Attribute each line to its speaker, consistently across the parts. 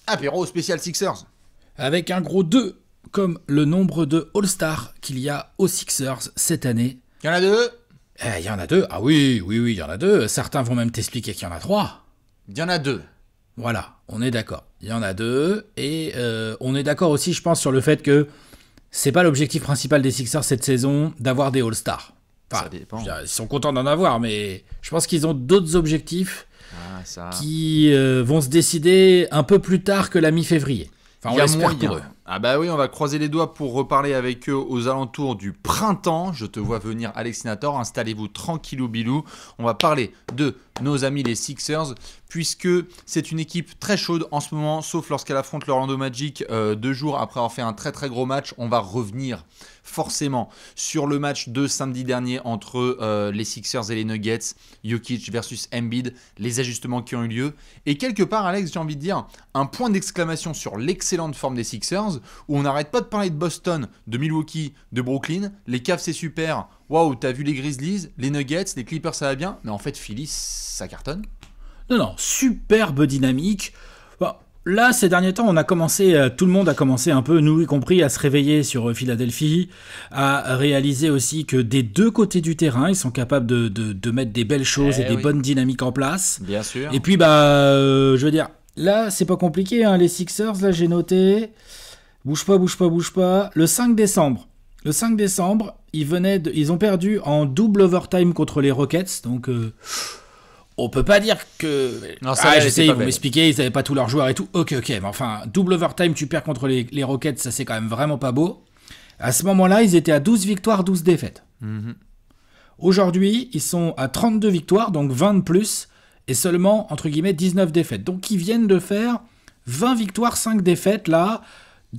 Speaker 1: Apéro spécial Sixers.
Speaker 2: Avec un gros 2, comme le nombre de All-Stars qu'il y a aux Sixers cette année.
Speaker 1: Il y en a deux.
Speaker 2: Il y en a 2. Ah oui, il y en a 2. Certains vont même t'expliquer qu'il y en a 3.
Speaker 1: Il y en a deux.
Speaker 2: Voilà, on est d'accord. Il y en a 2. Et on est d'accord aussi, je pense, sur le fait que c'est pas l'objectif principal des Sixers cette saison d'avoir des All-Stars. Enfin,
Speaker 1: ça dépend.
Speaker 2: Ils sont contents d'en avoir, mais je pense qu'ils ont d'autres objectifs
Speaker 1: ça...
Speaker 2: qui vont se décider un peu plus tard que la mi-février. Enfin, on l'espère pour eux.
Speaker 1: Ah bah oui, on va croiser les doigts pour reparler avec eux aux alentours du printemps. Je te vois venir, Alex Sénator. Installez-vous tranquillou bilou. On va parler de nos amis les Sixers, puisque c'est une équipe très chaude en ce moment, sauf lorsqu'elle affronte l'Orlando Magic 2 jours après avoir fait un très très gros match. On va revenir forcément sur le match de samedi dernier entre les Sixers et les Nuggets, Jokic versus Embiid, les ajustements qui ont eu lieu. Et quelque part, Alex, j'ai envie de dire, un point d'exclamation sur l'excellente forme des Sixers, où on n'arrête pas de parler de Boston, de Milwaukee, de Brooklyn. Les Cavs, c'est super. Waouh, t'as vu les Grizzlies, les Nuggets, les Clippers, ça va bien. Mais en fait, Philly, ça cartonne.
Speaker 2: Non, superbe dynamique. Bon, là, ces derniers temps, tout le monde a commencé un peu, nous y compris, à se réveiller sur Philadelphie, à réaliser aussi que des deux côtés du terrain, ils sont capables de mettre des belles choses et des bonnes dynamiques en place.
Speaker 1: Bien sûr.
Speaker 2: Et puis, je veux dire, là, c'est pas compliqué, hein, les Sixers, là, j'ai noté... Bouge pas. Le 5 décembre, ils ont perdu en double overtime contre les Rockets. Donc, on peut pas dire que...
Speaker 1: Non, ça
Speaker 2: je sais, ils vont m'expliquer, ils n'avaient pas tous leurs joueurs et tout. Ok. Mais enfin, double overtime, tu perds contre les Rockets, ça c'est quand même vraiment pas beau. À ce moment-là, ils étaient à 12 victoires, 12 défaites. Aujourd'hui, ils sont à 32 victoires, donc 20 de plus, et seulement, entre guillemets, 19 défaites. Donc, ils viennent de faire 20 victoires, 5 défaites, là...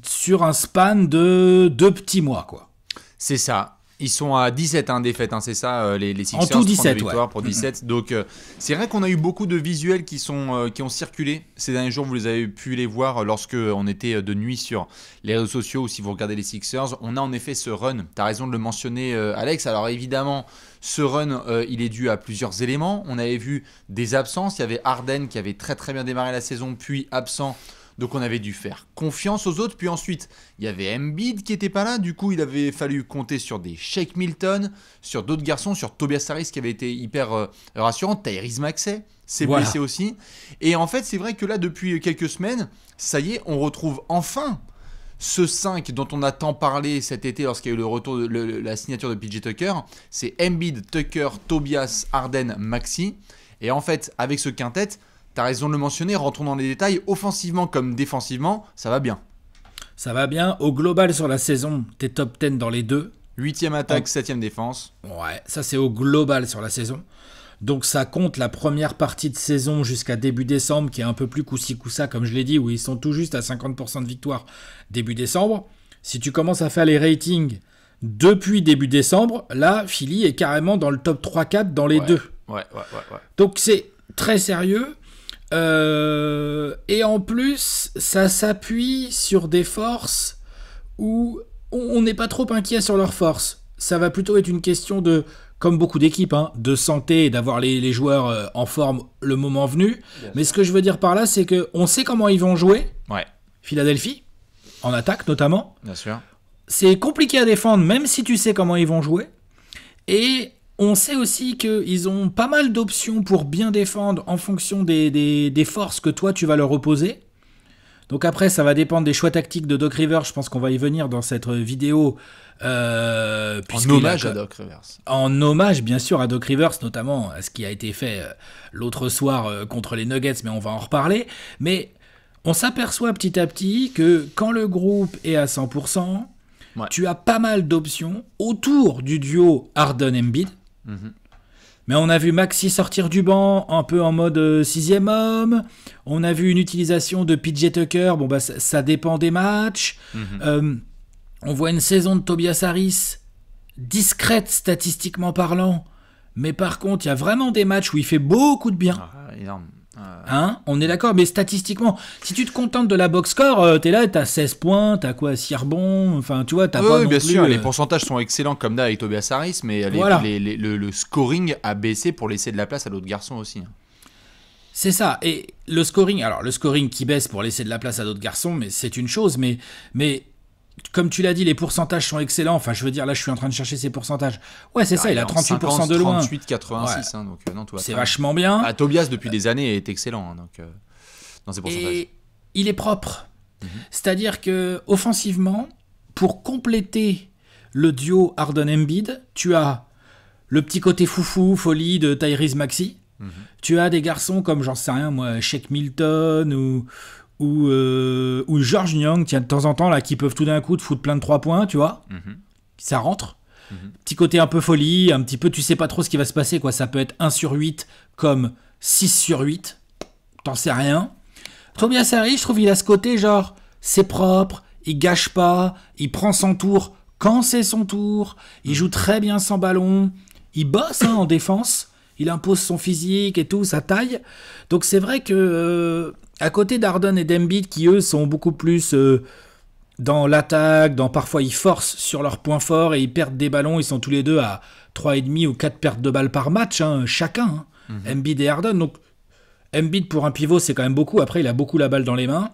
Speaker 2: sur un span de 2 petits mois, quoi.
Speaker 1: C'est ça. Ils sont à 17 défaites, c'est ça, les Sixers.
Speaker 2: En tout 17,
Speaker 1: victoires pour 17. Donc, c'est vrai qu'on a eu beaucoup de visuels qui ont circulé ces derniers jours. Vous les avez pu les voir lorsque on était de nuit sur les réseaux sociaux ou si vous regardez les Sixers. On a en effet ce run. Tu as raison de le mentionner, Alex. Alors, évidemment, ce run, il est dû à plusieurs éléments. On avait vu des absences. Il y avait Harden qui avait très très bien démarré la saison, puis absent. Donc on avait dû faire confiance aux autres. Puis ensuite, il y avait Embiid qui n'était pas là. Du coup, il avait fallu compter sur des Shake Milton, sur d'autres garçons, sur Tobias Harris qui avait été hyper rassurant. Tyrese Maxey s'est blessé aussi. Et en fait, c'est vrai que là, depuis quelques semaines, ça y est, on retrouve enfin ce 5 dont on a tant parlé cet été lorsqu'il y a eu le retour de la signature de PJ Tucker. C'est Embiid, Tucker, Tobias, Harden, Maxey. Et en fait, avec ce quintet... T'as raison de le mentionner, rentrons dans les détails, offensivement comme défensivement, ça va bien.
Speaker 2: Ça va bien, au global sur la saison, t'es top 10 dans les deux.
Speaker 1: 8e attaque, 7e défense.
Speaker 2: Ouais, ça c'est au global sur la saison. Donc ça compte la première partie de saison jusqu'à début décembre, qui est un peu plus coup-ci coup-ça, comme je l'ai dit, où ils sont tout juste à 50% de victoire début décembre. Si tu commences à faire les ratings depuis début décembre, là, Philly est carrément dans le top 3-4 dans les deux.
Speaker 1: Ouais.
Speaker 2: Donc c'est très sérieux. Et en plus, ça s'appuie sur des forces où on n'est pas trop inquiet sur leurs forces. Ça va plutôt être une question de, comme beaucoup d'équipes, de santé et d'avoir les joueurs en forme le moment venu. Mais ce que je veux dire par là, c'est qu'on sait comment ils vont jouer.
Speaker 1: Ouais.
Speaker 2: Philadelphie, en attaque notamment.
Speaker 1: Bien sûr.
Speaker 2: C'est compliqué à défendre, même si tu sais comment ils vont jouer. Et... on sait aussi qu'ils ont pas mal d'options pour bien défendre en fonction des forces que toi tu vas leur opposer. Donc après, ça va dépendre des choix tactiques de Doc Rivers. Je pense qu'on va y venir dans cette vidéo.
Speaker 1: En hommage à Doc Rivers.
Speaker 2: En hommage, bien sûr, à Doc Rivers, notamment à ce qui a été fait l'autre soir contre les Nuggets, mais on va en reparler. Mais on s'aperçoit petit à petit que quand le groupe est à 100%, tu as pas mal d'options autour du duo Harden-Embiid. Mais on a vu Maxey sortir du banc un peu en mode 6e homme. On a vu une utilisation de PJ Tucker. Bon, ça dépend des matchs. On voit une saison de Tobias Harris discrète statistiquement parlant. Mais par contre, il y a vraiment des matchs où il fait beaucoup de bien.
Speaker 1: Énorme.
Speaker 2: On est d'accord, mais statistiquement, si tu te contentes de la box score, t'es là, t'as 16 points, t'as quoi, 6 rebonds, enfin, tu vois, t'as pas non
Speaker 1: bien
Speaker 2: plus...
Speaker 1: sûr, les pourcentages sont excellents comme d'hab avec Tobias Harris, mais le scoring a baissé pour laisser de la place à d'autres garçons aussi.
Speaker 2: C'est ça. Et le scoring qui baisse pour laisser de la place à d'autres garçons, mais c'est une chose. Mais comme tu l'as dit, les pourcentages sont excellents. Enfin, je veux dire, là, je suis en train de chercher ces pourcentages. Ouais, c'est ça, il a 38% de loin.
Speaker 1: 38, 86,
Speaker 2: Ouais.
Speaker 1: donc non, tout va
Speaker 2: C'est
Speaker 1: très bien.
Speaker 2: vachement bien.
Speaker 1: Ah, Tobias, depuis des années, est excellent donc, dans ses pourcentages.
Speaker 2: Et il est propre. C'est-à-dire que offensivement, pour compléter le duo Harden-Embiid, tu as le petit côté foufou, folie de Tyrese Maxey. Tu as des garçons comme, j'en sais rien, moi, Shake Milton ou George Niang, tiens, de temps en temps, là, qui peuvent tout d'un coup te foutre plein de 3 points, tu vois. Ça rentre. Petit côté un peu folie, un petit peu, tu sais pas trop ce qui va se passer, quoi. Ça peut être 1 sur 8 comme 6 sur 8. T'en sais rien. Tobias Harris, je trouve il a ce côté genre, c'est propre, il gâche pas, il prend son tour quand c'est son tour, il joue très bien sans ballon, il bosse en défense, il impose son physique et tout, sa taille. Donc c'est vrai que à côté d'Harden et d'Embiid qui eux sont beaucoup plus dans l'attaque, parfois ils forcent sur leurs points forts et ils perdent des ballons, ils sont tous les deux à 3,5 ou 4 pertes de balles par match, chacun, Embiid et Harden. Donc Embiid pour un pivot, c'est quand même beaucoup. Après, il a beaucoup la balle dans les mains.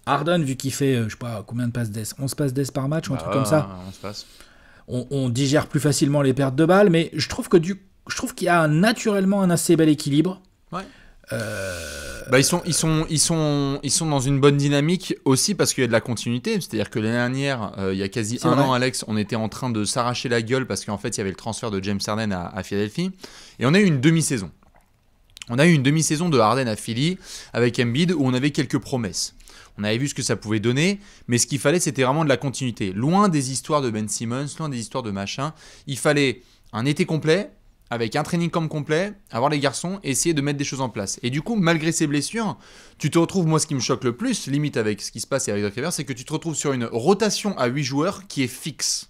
Speaker 2: Harden, vu qu'il fait, je sais pas, combien de passes d'ess 11 passes d'ess par match ou un truc comme ça.
Speaker 1: 11 passes.
Speaker 2: On digère plus facilement les pertes de balles, mais je trouve qu'il y a naturellement un assez bel équilibre.
Speaker 1: Ouais. Ils sont dans une bonne dynamique aussi parce qu'il y a de la continuité. C'est-à-dire que l'année dernière, il y a quasi un an, Alex, on était en train de s'arracher la gueule parce qu'en fait, il y avait le transfert de James Harden à Philadelphie. Et on a eu une demi-saison. On a eu une demi-saison de Harden à Philly avec Embiid où on avait quelques promesses. On avait vu ce que ça pouvait donner, mais ce qu'il fallait, c'était vraiment de la continuité. Loin des histoires de Ben Simmons, loin des histoires de machin. Il fallait un été complet, avec un training camp complet, avoir les garçons, et essayer de mettre des choses en place. Et du coup, malgré ces blessures, tu te retrouves, moi ce qui me choque le plus, limite avec ce qui se passe avec Doc Rivers, c'est que tu te retrouves sur une rotation à 8 joueurs qui est fixe.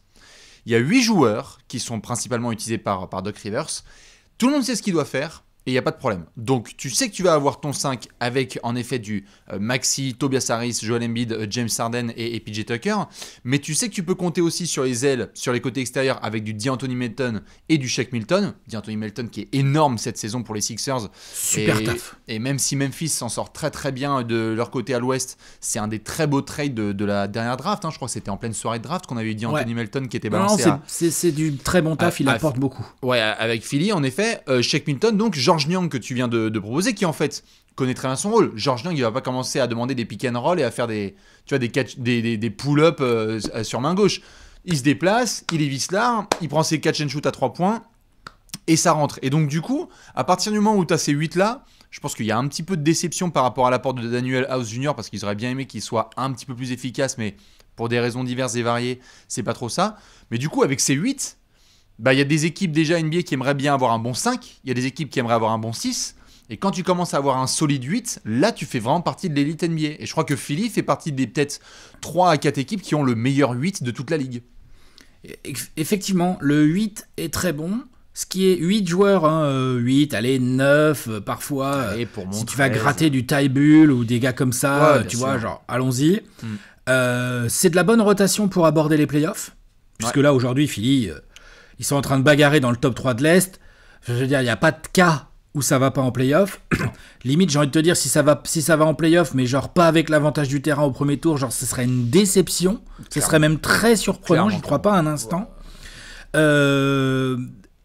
Speaker 1: Il y a 8 joueurs qui sont principalement utilisés par Doc Rivers. Tout le monde sait ce qu'il doit faire. Et il n'y a pas de problème. Donc, tu sais que tu vas avoir ton 5 avec, en effet, du Maxey, Tobias Harris, Joel Embiid, James Harden et PJ Tucker. Mais tu sais que tu peux compter aussi sur les ailes, sur les côtés extérieurs, avec du D'Anthony Melton et du Shake Milton. D'Anthony Melton qui est énorme cette saison pour les Sixers.
Speaker 2: Super taf.
Speaker 1: Et même si Memphis s'en sort très très bien de leur côté à l'ouest, c'est un des très beaux trades de la dernière draft. Je crois que c'était en pleine soirée de draft qu'on avait eu D'Anthony Melton qui était balancé.
Speaker 2: C'est du très bon taf, il apporte beaucoup.
Speaker 1: Ouais, avec Philly, en effet. Shake Milton, donc George Niang que tu viens de proposer, qui en fait connaît très bien son rôle. George Niang, il va pas commencer à demander des pick and roll et à faire des pull-up sur main gauche. Il se déplace, il évite là, il prend ses catch and shoot à 3 points et ça rentre. Et donc du coup, à partir du moment où tu as ces 8 là, je pense qu'il y a un petit peu de déception par rapport à l'apport de Daniel House Jr. parce qu'ils auraient bien aimé qu'il soit un petit peu plus efficace, mais pour des raisons diverses et variées, c'est pas trop ça. Mais du coup, avec ces 8, il y a des équipes déjà NBA qui aimeraient bien avoir un bon 5, il y a des équipes qui aimeraient avoir un bon 6, et quand tu commences à avoir un solide 8, là tu fais vraiment partie de l'élite NBA. Et je crois que Philly fait partie des peut-être 3 à 4 équipes qui ont le meilleur 8 de toute la ligue.
Speaker 2: Effectivement, le 8 est très bon. Ce qui est 8 joueurs, 8, allez, 9, parfois.
Speaker 1: Allez,
Speaker 2: si tu vas gratter du Ty Bull ou des gars comme ça, tu vois, genre, allons-y. C'est de la bonne rotation pour aborder les playoffs. Puisque là, aujourd'hui, Philly, ils sont en train de bagarrer dans le top 3 de l'Est. Je veux dire, il n'y a pas de cas où ça va pas en playoff. Limite, j'ai envie de te dire, si ça va en playoff, mais genre pas avec l'avantage du terrain au premier tour, genre ce serait une déception. Clairement. Ce serait même très surprenant, j'y crois pas un instant.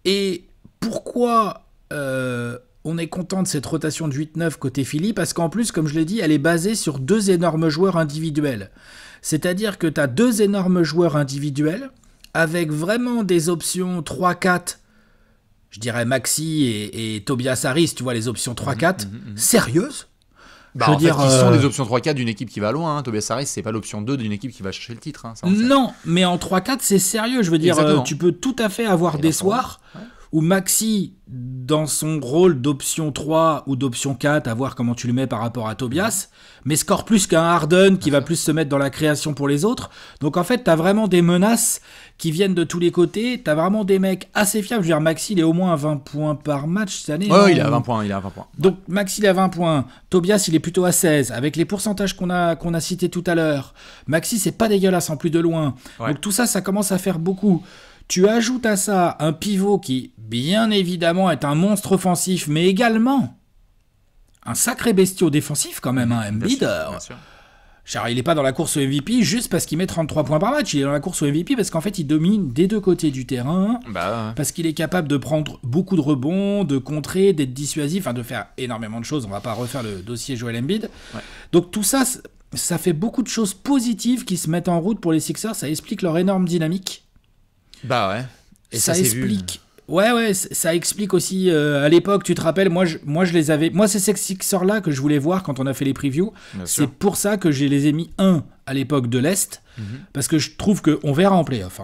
Speaker 2: Et pourquoi on est content de cette rotation de 8-9 côté Philly? Parce qu'en plus, comme je l'ai dit, elle est basée sur 2 énormes joueurs individuels. C'est-à-dire que tu as 2 énormes joueurs individuels avec vraiment des options 3-4, je dirais Maxey et Tobias Harris, tu vois, les options 3-4, sérieuses.
Speaker 1: Je veux dire, qui sont des options 3-4 d'une équipe qui va loin. Tobias Harris, c'est pas l'option 2 d'une équipe qui va chercher le titre.
Speaker 2: Non, mais en 3-4, c'est sérieux. Je veux dire, tu peux tout à fait avoir des soirs où Maxey, dans son rôle d'option 3 ou d'option 4, à voir comment tu le mets par rapport à Tobias, mais score plus qu'un Harden qui va plus se mettre dans la création pour les autres. Donc en fait, tu as vraiment des menaces qui viennent de tous les côtés. Tu as vraiment des mecs assez fiables. Je veux dire, Maxey, il est au moins à 20 points par match cette année.
Speaker 1: Ouais, il est à 20 points.
Speaker 2: Donc Maxey, il est à 20 points. Tobias, il est plutôt à 16. Avec les pourcentages qu'on a cités tout à l'heure. Maxey, c'est pas dégueulasse en plus de loin. Ouais. Donc tout ça, ça commence à faire beaucoup. Tu ajoutes à ça un pivot qui, bien évidemment, est un monstre offensif, mais également un sacré bestiau défensif quand même, hein, Embiid.
Speaker 1: Bien sûr.
Speaker 2: Genre, il n'est pas dans la course au MVP juste parce qu'il met 33 points par match. Il est dans la course au MVP parce qu'en fait, il domine des deux côtés du terrain. Parce qu'il est capable de prendre beaucoup de rebonds, de contrer, d'être dissuasif, de faire énormément de choses. On va pas refaire le dossier Joel Embiid. Ouais. Donc tout ça, ça fait beaucoup de choses positives qui se mettent en route pour les Sixers. Ça explique leur énorme dynamique.
Speaker 1: Ouais. Et ça
Speaker 2: explique... Ouais, ça explique aussi, à l'époque, tu te rappelles, moi je les avais... Moi, c'est ces Sixers-là que je voulais voir quand on a fait les previews. C'est pour ça que je les ai mis à l'époque de l'Est, parce que je trouve qu'on verra en playoff.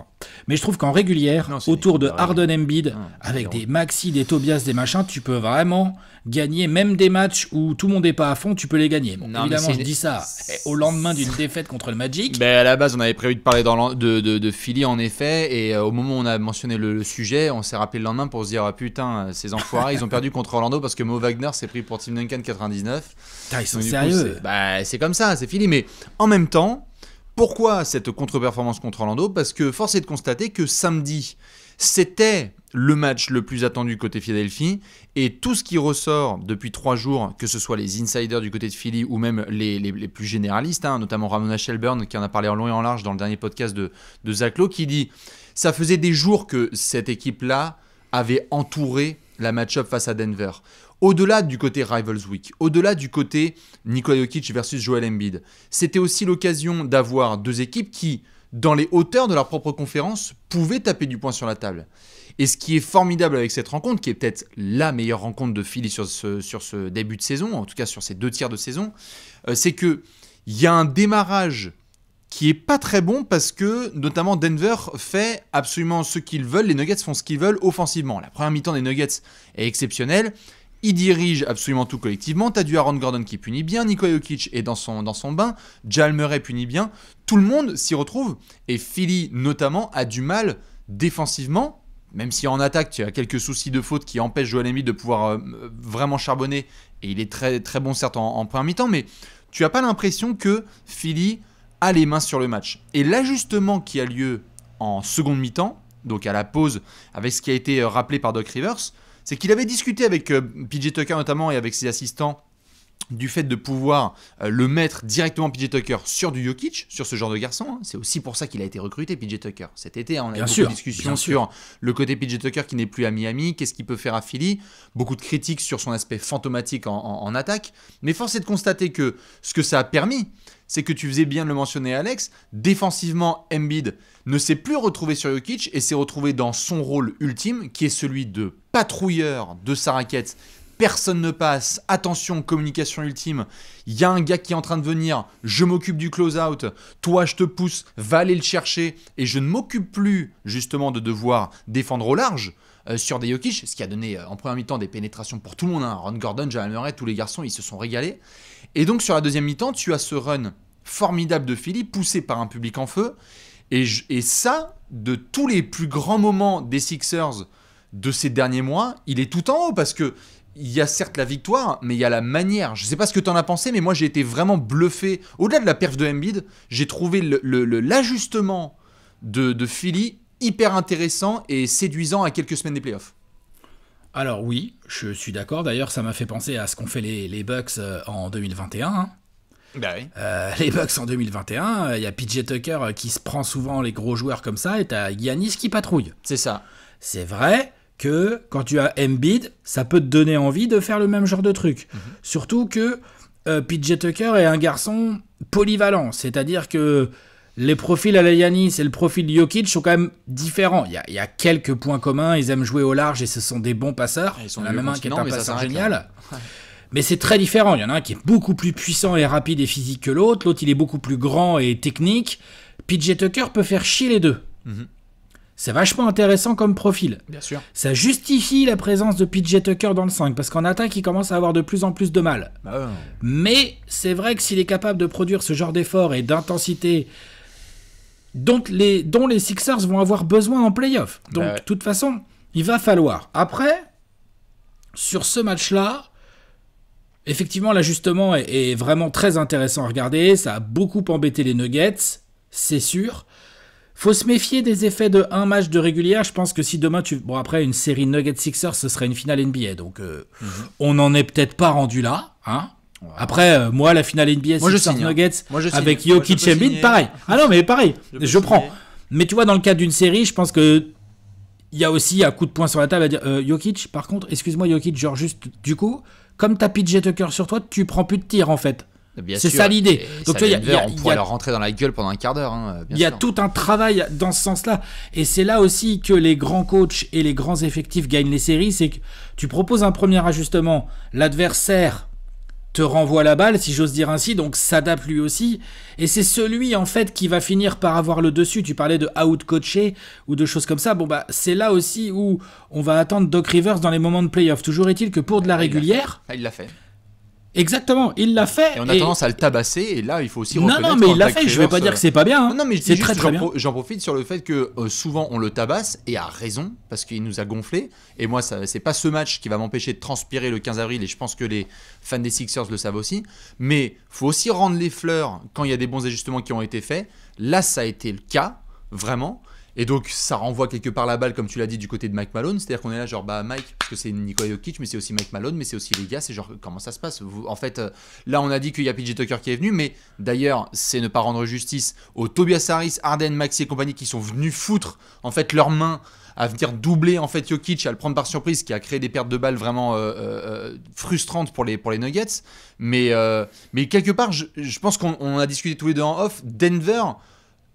Speaker 2: Mais je trouve qu'en régulière, autour de Harden Embiid, avec des Maxi, des Tobias, des machins, tu peux vraiment gagner, même des matchs où tout le monde n'est pas à fond, tu peux les gagner. Bon, évidemment, je dis ça au lendemain d'une défaite contre le Magic.
Speaker 1: À la base, on avait prévu de parler de Philly, en effet, et au moment où on a mentionné le sujet, on s'est rappelé le lendemain pour se dire, putain, ces enfoirés, ils ont perdu contre Orlando parce que Mo Wagner s'est pris pour Tim Duncan 99.
Speaker 2: Putain, ils sont sérieux.
Speaker 1: C'est comme ça, c'est Philly, mais en même temps, pourquoi cette contre-performance contre Orlando ? Parce que force est de constater que samedi, c'était le match le plus attendu côté Philadelphie, et tout ce qui ressort depuis 3 jours, que ce soit les insiders du côté de Philly ou même les plus généralistes, notamment Ramona Shelburne qui en a parlé en long et en large dans le dernier podcast de Zach Lowe, qui dit « ça faisait des jours que cette équipe-là avait entouré la match-up face à Denver ». Au-delà du côté Rivals Week, au-delà du côté Nikola Jokic versus Joel Embiid, c'était aussi l'occasion d'avoir 2 équipes qui, dans les hauteurs de leur propre conférence, pouvaient taper du poing sur la table. Et ce qui est formidable avec cette rencontre, qui est peut-être la meilleure rencontre de Philly sur ce début de saison, en tout cas sur ces 2 tiers de saison, c'est qu'il y a un démarrage qui est pas très bon parce que, notamment, Denver fait absolument ce qu'ils veulent, les Nuggets font ce qu'ils veulent offensivement. La première mi-temps des Nuggets est exceptionnelle. Ils dirigent absolument tout collectivement. T'as du Aaron Gordon qui punit bien, Nikola Jokic est dans son bain, Jamal Murray punit bien. Tout le monde s'y retrouve. Et Philly, notamment, a du mal défensivement, même si en attaque, tu as quelques soucis de faute qui empêchent Joel Embiid de pouvoir vraiment charbonner. Et il est très, très bon, certes, en première mi-temps, mais tu n'as pas l'impression que Philly a les mains sur le match. Et l'ajustement qui a lieu en seconde mi-temps, donc à la pause, avec ce qui a été rappelé par Doc Rivers, c'est qu'il avait discuté avec PJ Tucker notamment et avec ses assistants du fait de pouvoir le mettre directement PJ Tucker sur du Jokic, sur ce genre de garçon. C'est aussi pour ça qu'il a été recruté, PJ Tucker. Cet été, on a eu beaucoup de discussions sur le côté PJ Tucker qui n'est plus à Miami, qu'est-ce qu'il peut faire à Philly, beaucoup de critiques sur son aspect fantomatique en attaque. Mais force est de constater que ce que ça a permis, c'est que tu faisais bien de le mentionner, Alex, défensivement, Embiid ne s'est plus retrouvé sur Jokic et s'est retrouvé dans son rôle ultime, qui est celui de patrouilleur de sa raquette. Personne ne passe, attention, communication ultime, il y a un gars qui est en train de venir, je m'occupe du close-out, toi je te pousse, va aller le chercher, et je ne m'occupe plus justement de devoir défendre au large sur des Jokic, ce qui a donné en première mi-temps des pénétrations pour tout le monde, Ron Gordon, Jamal Murray, tous les garçons, ils se sont régalés. Et donc sur la deuxième mi-temps, tu as ce run formidable de Philly, poussé par un public en feu, et ça, de tous les plus grands moments des Sixers de ces derniers mois, il est tout en haut, parce que il y a certes la victoire, mais il y a la manière. Je ne sais pas ce que tu en as pensé, mais moi j'ai été vraiment bluffé. Au-delà de la perf de Embiid, j'ai trouvé l'ajustement de Philly hyper intéressant et séduisant à quelques semaines des playoffs.
Speaker 2: Alors oui, je suis d'accord. D'ailleurs, ça m'a fait penser à ce qu'ont fait les Bucks en 2021.
Speaker 1: Bah oui.
Speaker 2: Les Bucks en 2021, il y a PJ Tucker qui se prend souvent les gros joueurs comme ça, et t'as Giannis qui patrouille.
Speaker 1: C'est ça.
Speaker 2: C'est vrai que quand tu as Embiid, ça peut te donner envie de faire le même genre de truc. Surtout que PJ Tucker est un garçon polyvalent, c'est-à-dire que les profils à la Giannis et le profil Jokic sont quand même différents. Il y a quelques points communs, ils aiment jouer au large et ce sont des bons passeurs. Il y en a même un qui est un passeur génial. Mais c'est très différent. Il y en a un qui est beaucoup plus puissant et rapide et physique que l'autre. L'autre, il est beaucoup plus grand et technique. PJ Tucker peut faire chier les deux. C'est vachement intéressant comme profil.
Speaker 1: Bien sûr.
Speaker 2: Ça justifie la présence de PJ Tucker dans le 5, parce qu'en attaque, il commence à avoir de plus en plus de mal. Mais c'est vrai que s'il est capable de produire ce genre d'effort et d'intensité dont les Sixers vont avoir besoin en play-off. Donc, de toute façon, il va falloir. Après, sur ce match-là, effectivement, l'ajustement est vraiment très intéressant à regarder. Ça a beaucoup embêté les Nuggets, c'est sûr. faut se méfier des effets de un match de régulière. Je pense que si demain bon, après une série Nuggets-Sixers, ce serait une finale NBA. Donc, on n'en est peut-être pas rendu là, hein. Ouais. Après, moi, la finale NBA, Sixers-Nuggets, avec Jokic et Embiid, pareil. Ah non, mais pareil, je prends. Mais tu vois, dans le cadre d'une série, je pense que il y a aussi un coup de poing sur la table à dire Jokic, par contre, excuse-moi Jokic, genre juste, du coup, comme t'as PJ Tucker sur toi, tu prends plus de tirs en fait. C'est ça l'idée.
Speaker 1: Donc tu vois, on pourrait leur rentrer dans la gueule pendant un quart d'heure. Hein,
Speaker 2: il y a tout un travail dans ce sens-là. Et c'est là aussi que les grands coachs et les grands effectifs gagnent les séries. C'est que tu proposes un premier ajustement, l'adversaire te renvoie la balle, si j'ose dire ainsi, donc s'adapte lui aussi. Et c'est celui, en fait, qui va finir par avoir le dessus. Tu parlais de out-coacher ou de choses comme ça. Bon, bah, c'est là aussi où on va attendre Doc Rivers dans les moments de play-off. Toujours est-il que pour de la régulière...
Speaker 1: Il l'a fait.
Speaker 2: Exactement, il l'a fait.
Speaker 1: Et on a tendance à le tabasser, et là, il faut aussi reconnaître...
Speaker 2: Non, mais il l'a fait, je vais pas dire que c'est pas bien. Hein.
Speaker 1: Non, mais
Speaker 2: c'est très bien.
Speaker 1: J'en profite sur le fait que souvent, on le tabasse, et à raison, parce qu'il nous a gonflé. Et moi, c'est pas ce match qui va m'empêcher de transpirer le 15 avril, et je pense que les fans des Sixers le savent aussi. Mais faut aussi rendre les fleurs quand il y a des bons ajustements qui ont été faits. Là, ça a été le cas, vraiment. Et donc, ça renvoie quelque part la balle, comme tu l'as dit, du côté de Mike Malone. C'est-à-dire qu'on est là, genre, bah, Mike, parce que c'est Nikola Jokic, mais c'est aussi Mike Malone, mais c'est aussi les gars. C'est genre, comment ça se passe ? En fait, là, on a dit qu'il y a PJ Tucker qui est venu, mais d'ailleurs, c'est ne pas rendre justice aux Tobias Harris, Harden, Maxey et compagnie qui sont venus foutre, en fait, leurs mains à venir doubler, en fait, Jokic, à le prendre par surprise, qui a créé des pertes de balles vraiment frustrantes pour les Nuggets. Mais quelque part, je pense qu'on a discuté tous les deux en off. Denver...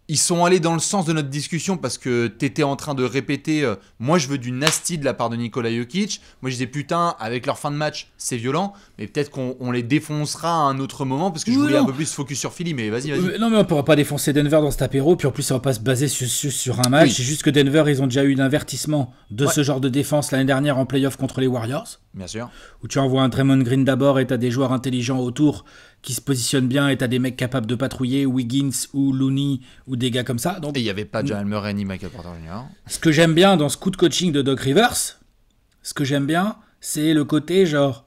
Speaker 1: Ils sont allés dans le sens de notre discussion parce que t'étais en train de répéter moi je veux du nasty de la part de Nikola Jokic. Moi je disais putain, avec leur fin de match c'est violent, mais peut-être qu'on les défoncera à un autre moment parce que je voulais un peu plus focus sur Philly, mais vas-y.
Speaker 2: Non, mais on pourra pas défoncer Denver dans cet apéro, puis en plus on va pas se baser sur un match. Oui. C'est juste que Denver ils ont déjà eu un avertissement de ce genre de défense l'année dernière en playoff contre les Warriors.
Speaker 1: Bien sûr.
Speaker 2: Où tu envoies un Draymond Green d'abord et t'as des joueurs intelligents autour qui se positionnent bien et t'as des mecs capables de patrouiller, Wiggins ou Looney ou des gars comme ça. Donc,
Speaker 1: et il n'y avait pas Jamal Murray ni Michael Porter Jr.
Speaker 2: Ce que j'aime bien dans ce coup de coaching de Doc Rivers, c'est le côté genre,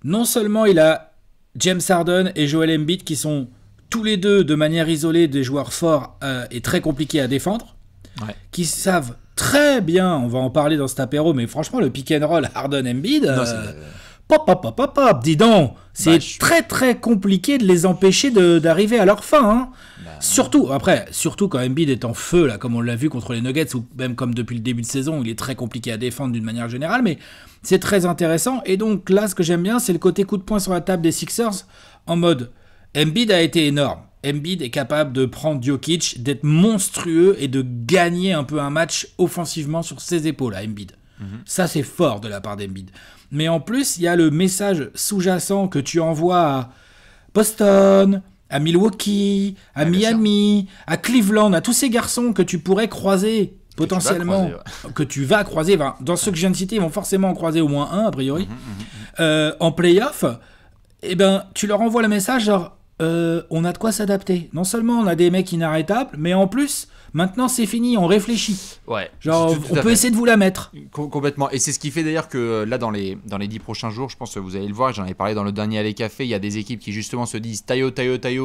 Speaker 2: non seulement il a James Harden et Joel Embiid qui sont tous les deux de manière isolée des joueurs forts et très compliqués à défendre, qui savent très bien, on va en parler dans cet apéro, mais franchement le pick and roll Harden-Embiid... Pop, dis donc, c'est très très compliqué de les empêcher d'arriver à leur fin. Hein. Surtout quand Embiid est en feu, là, comme on l'a vu contre les Nuggets, ou même comme depuis le début de saison, il est très compliqué à défendre d'une manière générale, mais c'est très intéressant. Et donc là, ce que j'aime bien, c'est le côté coup de poing sur la table des Sixers, en mode, Embiid a été énorme. Embiid est capable de prendre Jokic, d'être monstrueux et de gagner un peu un match offensivement sur ses épaules, à Embiid. Ça, c'est fort de la part d'Embiid. Mais en plus, il y a le message sous-jacent que tu envoies à Boston, à Milwaukee, à Miami, à Cleveland, à tous ces garçons que tu pourrais croiser potentiellement, que tu vas croiser. Enfin, dans ceux que je viens de citer, ils vont forcément en croiser au moins un, a priori. En play-off, eh ben, tu leur envoies le message genre, on a de quoi s'adapter. Non seulement on a des mecs inarrêtables, mais en plus... Maintenant, c'est fini, on réfléchit.
Speaker 1: Ouais.
Speaker 2: Genre, on peut essayer de vous la mettre.
Speaker 1: Complètement. Et c'est ce qui fait d'ailleurs que là, dans les 10 prochains jours, je pense que vous allez le voir, j'en avais parlé dans le dernier Allez Café, il y a des équipes qui justement se disent Tayo,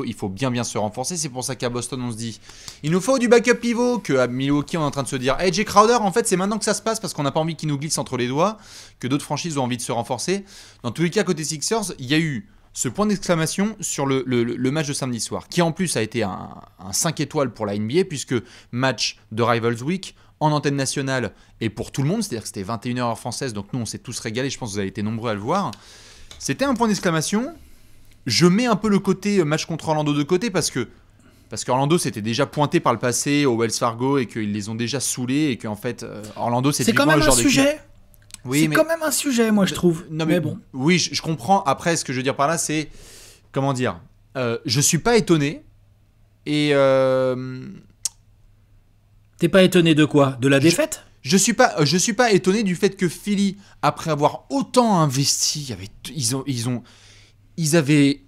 Speaker 1: il faut bien se renforcer. C'est pour ça qu'à Boston, on se dit, il nous faut du backup pivot. Qu'à Milwaukee, on est en train de se dire, hey, Jay Crowder, en fait, c'est maintenant que ça se passe parce qu'on n'a pas envie qu'il nous glisse entre les doigts, que d'autres franchises ont envie de se renforcer. Dans tous les cas, côté Sixers, il y a eu ce point d'exclamation sur le match de samedi soir, qui en plus a été un 5 étoiles pour la NBA, puisque match de Rivals Week, en antenne nationale, et pour tout le monde, c'est-à-dire que c'était 21h heure française, donc nous on s'est tous régalés, je pense que vous avez été nombreux à le voir. C'était un point d'exclamation. Je mets un peu le côté match contre Orlando de côté, parce que Orlando s'était déjà pointé par le passé au Wells Fargo, et qu'ils les ont déjà saoulés, et qu'en fait, Orlando c'est
Speaker 2: quand même un sujet.
Speaker 1: Oui,
Speaker 2: c'est quand même un sujet, moi, je trouve.
Speaker 1: Non, mais bon. Oui, je comprends. Après, ce que je veux dire par là, c'est... Comment dire je suis pas étonné. Et...
Speaker 2: T'es pas étonné de quoi ? De la défaite ?
Speaker 1: Je suis pas étonné du fait que Philly, après avoir autant investi, ils avaient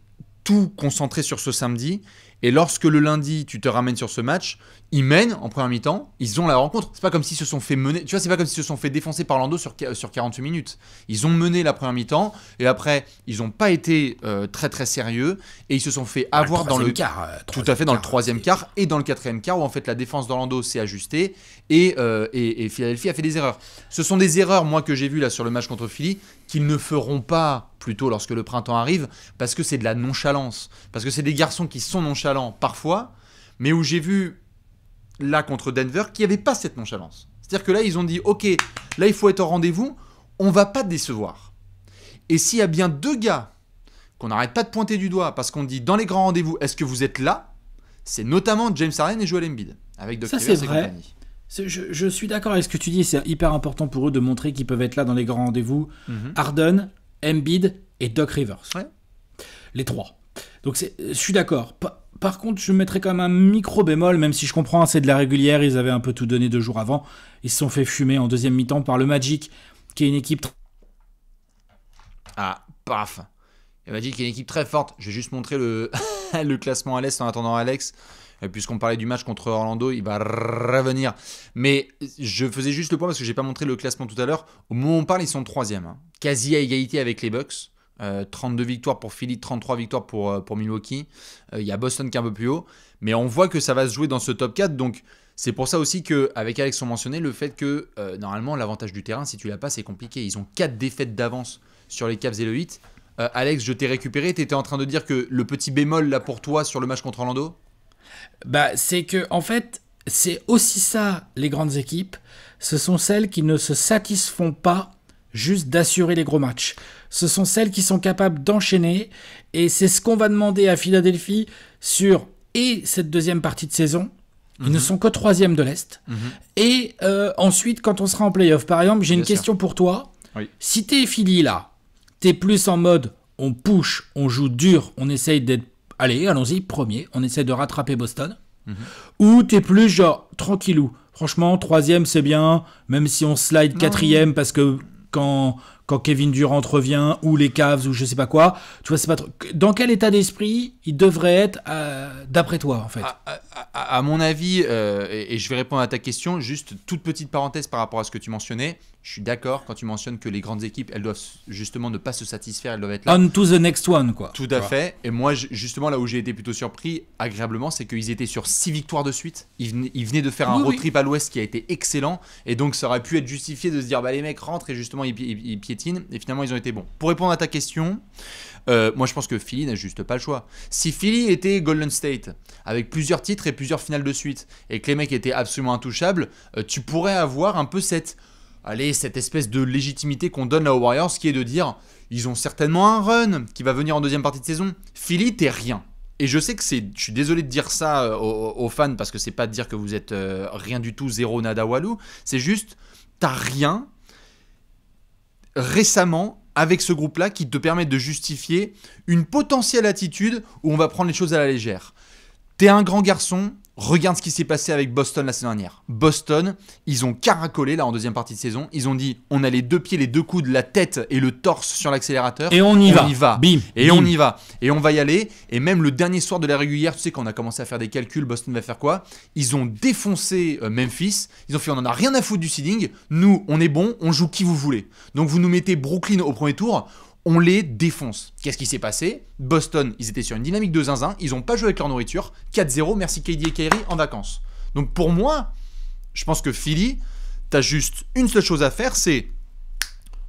Speaker 1: tout concentré sur ce samedi. Et lorsque le lundi, tu te ramènes sur ce match, ils mènent en première mi-temps, ils ont la rencontre. C'est pas comme s'ils se sont fait mener, tu vois, c'est pas comme s'ils se sont fait défoncer par Orlando sur 48 minutes. Ils ont mené la première mi-temps et après, ils n'ont pas été très très sérieux et ils se sont fait avoir dans le
Speaker 2: quart.
Speaker 1: Tout à fait, dans le troisième quart et dans le quatrième quart où en fait la défense d'Orlando s'est ajustée et Philadelphie a fait des erreurs. Ce sont des erreurs, moi, que j'ai vues là sur le match contre Philly, qu'ils ne feront pas plutôt lorsque le printemps arrive, parce que c'est de la nonchalance. Parce que c'est des garçons qui sont nonchalants parfois, mais où j'ai vu là contre Denver qu'il n'y avait pas cette nonchalance. C'est-à-dire que là, ils ont dit, ok, là il faut être au rendez-vous, on va pas décevoir. Et s'il y a bien 2 gars qu'on n'arrête pas de pointer du doigt, parce qu'on dit dans les grands rendez-vous, est-ce que vous êtes là? C'est notamment James Harden et Joel Embiid, avec Doc Rivers et compagnie.
Speaker 2: Je suis d'accord avec ce que tu dis, c'est hyper important pour eux de montrer qu'ils peuvent être là dans les grands rendez-vous. Harden, Embiid et Doc Rivers.
Speaker 1: Ouais.
Speaker 2: Les 3. Donc je suis d'accord. Par contre, je mettrais quand même un micro bémol, même si je comprends, c'est de la régulière, ils avaient un peu tout donné 2 jours avant. Ils se sont fait fumer en deuxième mi-temps par le Magic, qui est une équipe...
Speaker 1: Ah, paf. Le Magic est une équipe très forte. Je vais juste montrer le classement à l'Est en attendant Alex. Puisqu'on parlait du match contre Orlando, il va revenir. Mais je faisais juste le point parce que je n'ai pas montré le classement tout à l'heure. Au moment où on parle, ils sont 3e. Quasi à égalité avec les Bucks. 32 victoires pour Philly, 33 victoires pour Milwaukee. Il y a Boston qui est un peu plus haut. Mais on voit que ça va se jouer dans ce top 4. Donc c'est pour ça aussi qu'avec Alex, on mentionnait le fait que normalement, l'avantage du terrain, si tu l'as pas, c'est compliqué. Ils ont 4 défaites d'avance sur les Cavs et le Heat. Alex, je t'ai récupéré. Tu étais en train de dire que le petit bémol là pour toi sur le match contre Orlando?
Speaker 2: C'est que, en fait, c'est aussi ça, les grandes équipes. Ce sont celles qui ne se satisfont pas juste d'assurer les gros matchs. Ce sont celles qui sont capables d'enchaîner. Et c'est ce qu'on va demander à Philadelphie sur cette deuxième partie de saison. Ils ne sont que 3e de l'Est. Et ensuite, quand on sera en play-off, par exemple, j'ai une question pour toi.
Speaker 1: Oui.
Speaker 2: Si t'es Philly là, t'es plus en mode on push, on joue dur, on essaye d'être allez, allons-y, premier, on essaie de rattraper Boston. Ou t'es plus genre tranquillou. Franchement, 3e c'est bien, même si on slide 4e parce que quand Kevin Durant revient, ou les Cavs, ou je sais pas quoi, tu vois, c'est pas trop... Dans quel état d'esprit il devrait être, d'après toi, en fait?
Speaker 1: À mon avis, et je vais répondre à ta question, juste toute petite parenthèse par rapport à ce que tu mentionnais. Je suis d'accord quand tu mentionnes que les grandes équipes, elles doivent justement ne pas se satisfaire, elles doivent être là.
Speaker 2: On to the next one, quoi.
Speaker 1: Tout à fait. Et moi, justement, là où j'ai été plutôt surpris, agréablement, c'est qu'ils étaient sur 6 victoires de suite. Ils venaient de faire un road trip à l'Ouest qui a été excellent. Et donc, ça aurait pu être justifié de se dire, bah les mecs rentrent et justement, ils piétinent. Et finalement, ils ont été bons. Pour répondre à ta question, moi, je pense que Philly n'a juste pas le choix. Si Philly était Golden State, avec plusieurs titres et plusieurs finales de suite, et que les mecs étaient absolument intouchables, tu pourrais avoir un peu cette espèce de légitimité qu'on donne là aux Warriors, qui est de dire, ils ont certainement un run qui va venir en deuxième partie de saison. Philly, t'es rien. Et je sais que je suis désolé de dire ça aux fans, parce que c'est pas de dire que vous êtes rien du tout, zéro, nada, walou. C'est juste, t'as rien récemment avec ce groupe-là qui te permet de justifier une potentielle attitude où on va prendre les choses à la légère. T'es un grand garçon, regarde ce qui s'est passé avec Boston la saison dernière. Boston, ils ont caracolé là en deuxième partie de saison. Ils ont dit, on a les 2 pieds, les 2 coudes, la tête et le torse sur l'accélérateur.
Speaker 2: Et on y va. Bim.
Speaker 1: Et on y va. Et on va y aller. Et même le dernier soir de la régulière, tu sais, quand on a commencé à faire des calculs, Boston va faire quoi? Ils ont défoncé Memphis. Ils ont fait, on en a rien à foutre du seeding. Nous, on est bon, on joue qui vous voulez. Donc vous nous mettez Brooklyn au premier tour. On les défonce. Qu'est-ce qui s'est passé? Boston, ils étaient sur une dynamique de zinzin. Ils n'ont pas joué avec leur nourriture. 4-0, merci KD et Kyrie en vacances. Donc pour moi, je pense que Philly, t'as juste une seule chose à faire, c'est...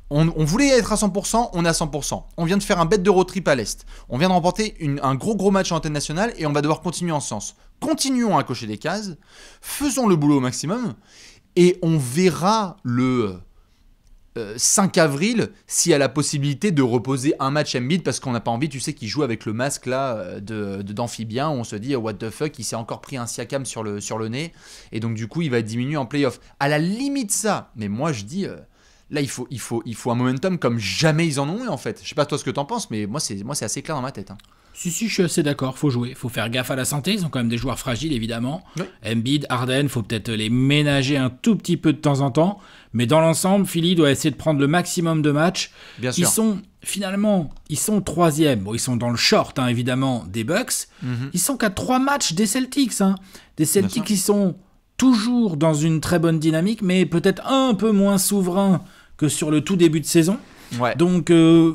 Speaker 1: On voulait être à 100%, on est à 100%. On vient de faire un bet de road trip à l'Est. On vient de remporter un gros match en antenne nationale et on va devoir continuer en ce sens. Continuons à cocher des cases, faisons le boulot au maximum et on verra le 5 avril s'il y a la possibilité de reposer un match Embiid parce qu'on n'a pas envie, tu sais, qu'il joue avec le masque là d'amphibien où on se dit what the fuck, il s'est encore pris un Siakam sur le nez et donc du coup il va diminuer en playoff. À la limite ça, mais moi je dis... Là, il faut un momentum comme jamais ils en ont eu, en fait. Je sais pas toi ce que t'en penses, mais moi c'est assez clair dans ma tête.
Speaker 2: Si, je suis assez d'accord, faut jouer, faut faire gaffe à la santé, ils ont quand même des joueurs fragiles évidemment.
Speaker 1: Oui.
Speaker 2: Embiid, Harden, faut peut-être les ménager un tout petit peu de temps en temps, mais dans l'ensemble, Philly doit essayer de prendre le maximum de matchs.
Speaker 1: Bien sûr.
Speaker 2: Ils sont troisième, bon ils sont dans le short évidemment des Bucks, ils sont qu'à 3 matchs des Celtics, des Celtics qui sont toujours dans une très bonne dynamique, mais peut-être un peu moins souverains que sur le tout début de saison.
Speaker 1: Ouais.
Speaker 2: Donc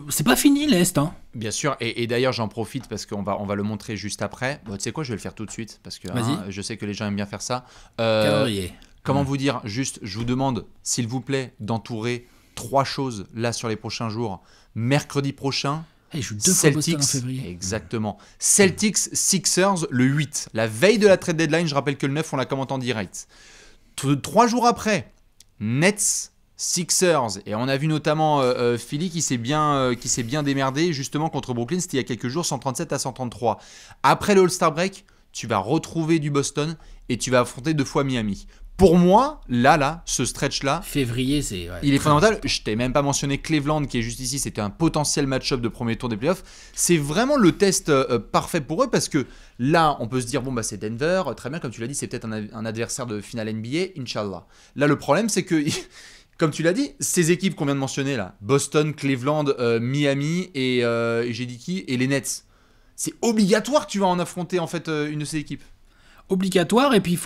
Speaker 2: c'est pas fini l'Est.
Speaker 1: Bien sûr, et d'ailleurs j'en profite parce qu'on va le montrer juste après. Bon, tu sais quoi, je vais le faire tout de suite parce que je sais que les gens aiment bien faire ça.
Speaker 2: Calendrier.
Speaker 1: Comment vous dire, juste je vous demande s'il vous plaît d'entourer 3 choses là sur les prochains jours. Mercredi prochain,
Speaker 2: ils jouent 2 fois Boston en février.
Speaker 1: Exactement. Celtics Sixers le 8, la veille de la trade deadline, je rappelle que le 9 on la commente en direct. 3 jours après, Nets Sixers, et on a vu notamment Philly qui s'est bien démerdé justement contre Brooklyn, c'était il y a quelques jours, 137-133. Après le All-Star Break, tu vas retrouver du Boston et tu vas affronter 2 fois Miami. Pour moi, ce stretch-là,
Speaker 2: février,
Speaker 1: il est fondamental. Je t'ai même pas mentionné Cleveland qui est juste ici, c'était un potentiel match-up de premier tour des playoffs. C'est vraiment le test parfait pour eux parce que là, on peut se dire, bon, bah, c'est Denver, très bien, comme tu l'as dit, c'est peut-être un adversaire de finale NBA, Inch'Allah. Là, le problème, c'est que... Comme tu l'as dit, ces équipes qu'on vient de mentionner là, Boston, Cleveland, Miami et j'ai dit qui, et les Nets, c'est obligatoire que tu vas en affronter en fait une de ces équipes.
Speaker 2: Obligatoire, et puis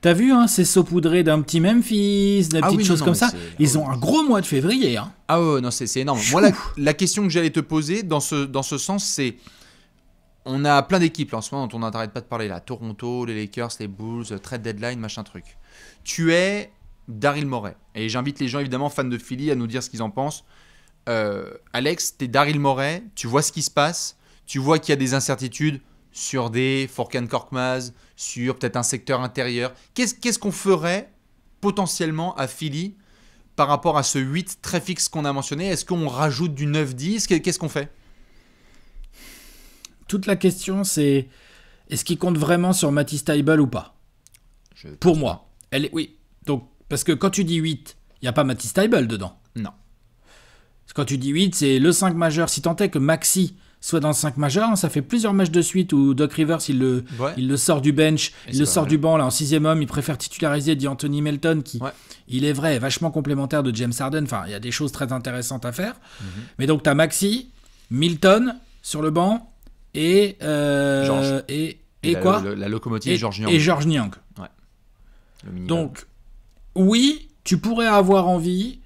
Speaker 2: t'as vu, c'est saupoudré d'un petit Memphis, des petites choses comme ça. Ils ont un gros mois de février.
Speaker 1: Ah ouais, non, c'est énorme. Moi, la question que j'allais te poser dans ce sens, c'est, on a plein d'équipes là, en ce moment dont on n'arrête pas de parler là, Toronto, les Lakers, les Bulls, trade deadline, machin truc. Tu es Daryl Morey. Et j'invite les gens, évidemment, fans de Philly, à nous dire ce qu'ils en pensent. Alex, t'es Daryl Morey, tu vois ce qui se passe, tu vois qu'il y a des incertitudes sur des Furkan Korkmaz, sur peut-être un secteur intérieur. Qu'est-ce qu'on ferait potentiellement à Philly par rapport à ce 8 très fixe qu'on a mentionné? Est-ce qu'on rajoute du 9-10? Qu'est-ce qu'on fait?
Speaker 2: Toute la question, c'est est-ce qu'il compte vraiment sur Matisse Thybulle ou pas? Pour moi. Oui. Donc, parce que quand tu dis 8, il n'y a pas Matisse Thybulle dedans.
Speaker 1: Non.
Speaker 2: Quand tu dis 8, c'est le 5 majeur. Si tant est que Maxi soit dans le 5 majeur, ça fait plusieurs matchs de suite où Doc Rivers, il le sort du bench, il le sort du banc. Là, en 6e homme, il préfère titulariser D'Anthony Melton, qui, il est vrai, est vachement complémentaire de James Harden. Enfin, il y a des choses très intéressantes à faire. Mais donc, tu as Maxi, Milton sur le banc et quoi
Speaker 1: la locomotive George Niang.
Speaker 2: Et George Niang.
Speaker 1: Ouais.
Speaker 2: Donc, oui, tu pourrais avoir envie,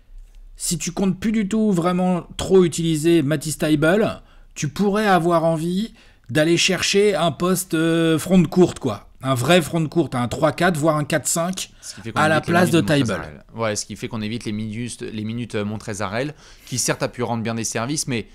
Speaker 2: si tu comptes plus du tout vraiment trop utiliser Matisse Thybulle, tu pourrais avoir envie d'aller chercher un poste front de courte, quoi. Un vrai front de courte, un 3-4, voire un 4-5 à la place de Thybulle.
Speaker 1: Ouais, ce qui fait qu'on évite les minutes Montrezl, qui certes a pu rendre bien des services, mais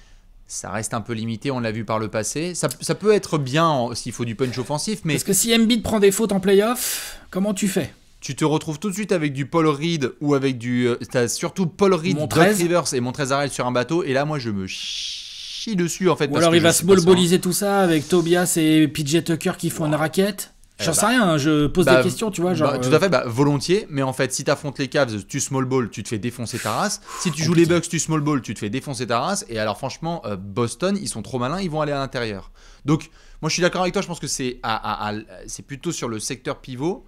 Speaker 1: ça reste un peu limité, on l'a vu par le passé. Ça peut être bien s'il faut du punch offensif, mais...
Speaker 2: Parce que si Embiid prend des fautes en play-off, comment tu fais ?
Speaker 1: Tu te retrouves tout de suite avec du Paul Reed ou avec du... T'as surtout Paul Reed, Doc Rivers et Montrezl sur un bateau, et là, moi, je me chie dessus, en fait.
Speaker 2: Ou alors il va smallballiser tout ça avec Tobias et PJ Tucker qui font une raquette. J'en sais rien, je pose des questions, tu vois. Genre,
Speaker 1: tout à fait, volontiers, mais en fait, si t'affrontes les Cavs, tu small ball, tu te fais défoncer ta race. Si tu joues les Bucks, tu small ball, tu te fais défoncer ta race. Et alors, franchement, Boston, ils sont trop malins, ils vont aller à l'intérieur. Donc, moi, je suis d'accord avec toi, je pense que c'est plutôt sur le secteur pivot.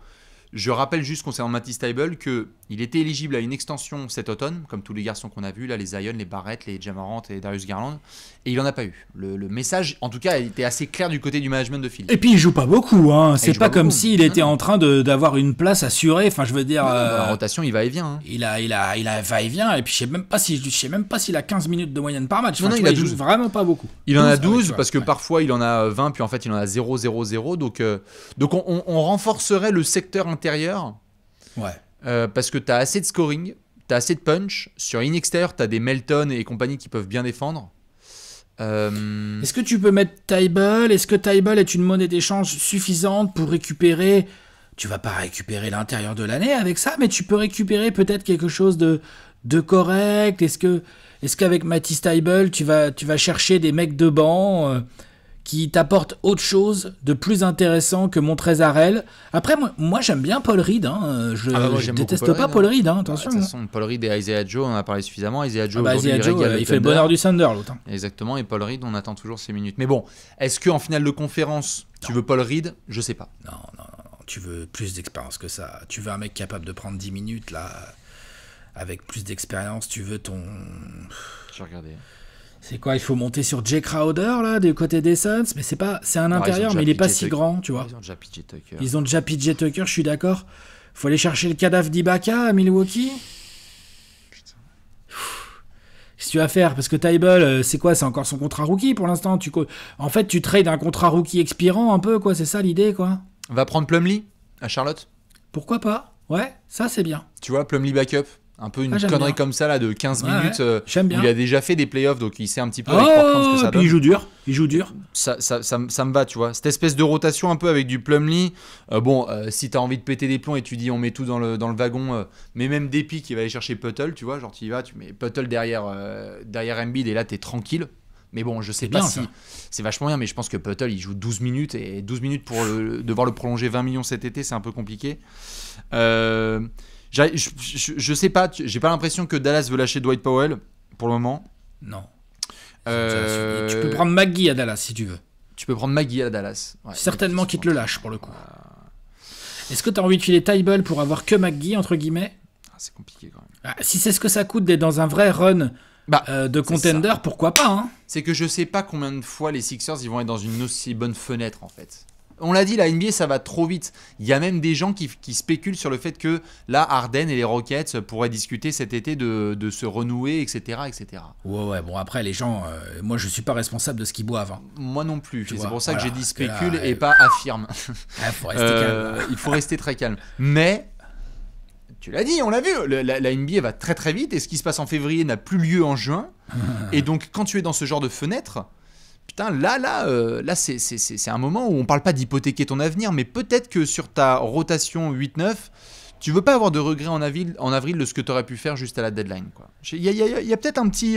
Speaker 1: Je rappelle juste concernant Matisse Thybulle qu'il était éligible à une extension cet automne, comme tous les garçons qu'on a vus, là, les Zion, les Barrett, les Ja Morant et Darius Garland, et il n'en a pas eu. Le message, en tout cas, était assez clair du côté du management de Philly.
Speaker 2: Et puis il joue pas beaucoup, c'est pas comme s'il était en train d'avoir une place assurée, enfin je veux dire...
Speaker 1: la rotation, il va et vient.
Speaker 2: Il a va et vient, et puis je sais même pas s'il a 15 minutes de moyenne par match,
Speaker 1: non, il
Speaker 2: joue vraiment pas beaucoup.
Speaker 1: Il en a 12, parce que parfois il en a 20, puis en fait il en a 0-0-0, donc on renforcerait le secteur intérieur.
Speaker 2: Ouais.
Speaker 1: Parce que tu as assez de scoring, tu as assez de punch. Sur in-extérieur, tu as des Melton et compagnie qui peuvent bien défendre.
Speaker 2: Est-ce que tu peux mettre Thybulle ? Est-ce que Thybulle est une monnaie d'échange suffisante pour récupérer... Tu vas pas récupérer l'intérieur de l'année avec ça, mais tu peux récupérer peut-être quelque chose de correct. Est-ce qu'avec Matisse Thybulle, tu vas chercher des mecs de banc qui t'apporte autre chose de plus intéressant que Montrezl. Après, moi j'aime bien Paul Reed. Hein. Je déteste pas Paul Reed, hein, attention.
Speaker 1: De toute façon, Paul Reed et Isaiah Joe, on en a parlé suffisamment. Isaiah Joe,
Speaker 2: il fait le bonheur du Thunder, l'autre.
Speaker 1: Exactement, et Paul Reed, on attend toujours ses minutes. Mais bon, est-ce qu'en finale de conférence, tu veux Paul Reed? Je sais pas.
Speaker 2: Non. Tu veux plus d'expérience que ça. Tu veux un mec capable de prendre 10 minutes, là, avec plus d'expérience. Tu veux ton...
Speaker 1: J'ai regardé.
Speaker 2: C'est quoi, il faut monter sur Jay Crowder, là, du côté des Suns? Mais c'est un intérieur, mais il est pas si grand, tu vois.
Speaker 1: Ils ont déjà PJ Tucker.
Speaker 2: Ils ont déjà PJ Tucker, je suis d'accord. Faut aller chercher le cadavre d'Ibaka à Milwaukee.
Speaker 1: Putain.
Speaker 2: Qu'est-ce que tu vas faire? Parce que Tybalt, c'est quoi? C'est encore son contrat rookie pour l'instant. En fait, tu trades un contrat rookie expirant un peu, quoi. C'est ça l'idée, quoi.
Speaker 1: On va prendre Plumlee à Charlotte.
Speaker 2: Pourquoi pas? Ouais, ça c'est bien.
Speaker 1: Tu vois, Plumlee backup. Un peu une connerie comme ça là de 15 minutes.
Speaker 2: J'aime bien.
Speaker 1: Il a déjà fait des playoffs, donc il sait un petit peu avec Portland ce que ça donne.
Speaker 2: Puis il joue dur.
Speaker 1: Ça me va, tu vois. Cette espèce de rotation un peu avec du Plumlee. Si t'as envie de péter des plombs et tu dis on met tout dans le wagon, mais même Depi qui va aller chercher Puttle, tu vois, genre tu y vas, tu mets Puttle derrière Embiid et là t'es tranquille. Mais bon, je sais pas si c'est vachement bien, mais je pense que Puttle il joue 12 minutes et 12 minutes pour devoir le prolonger 20 millions cet été, c'est un peu compliqué. Je sais pas, j'ai pas l'impression que Dallas veut lâcher Dwight Powell pour le moment.
Speaker 2: Non. Tu peux prendre McGee à Dallas si tu veux.
Speaker 1: Tu peux prendre McGee à Dallas. Ouais,
Speaker 2: certainement qu'il te le lâche pour le coup. Est-ce que tu as envie de filer Tybalt pour avoir que McGee entre guillemets?
Speaker 1: C'est compliqué quand même.
Speaker 2: Si c'est ce que ça coûte d'être dans un vrai run de contender, pourquoi pas hein.
Speaker 1: C'est que je sais pas combien de fois les Sixers ils vont être dans une aussi bonne fenêtre en fait. On l'a dit, la NBA ça va trop vite. Il y a même des gens qui spéculent sur le fait que là Harden et les Rockets pourraient discuter cet été de se renouer, etc. etc.
Speaker 2: Ouais, bon après les gens, moi je suis pas responsable de ce qu'ils boivent. Hein.
Speaker 1: Moi non plus, c'est pour ça que j'ai dit spécule et pas affirme.
Speaker 2: Faut rester calme.
Speaker 1: Il faut rester très calme. Mais, tu l'as dit, on l'a vu, la NBA va très très vite et ce qui se passe en février n'a plus lieu en juin. Et donc quand tu es dans ce genre de fenêtre... Putain, là c'est un moment où on parle pas d'hypothéquer ton avenir, mais peut-être que sur ta rotation 8-9, tu veux pas avoir de regrets en avril de ce que tu aurais pu faire juste à la deadline. Il y a peut-être un petit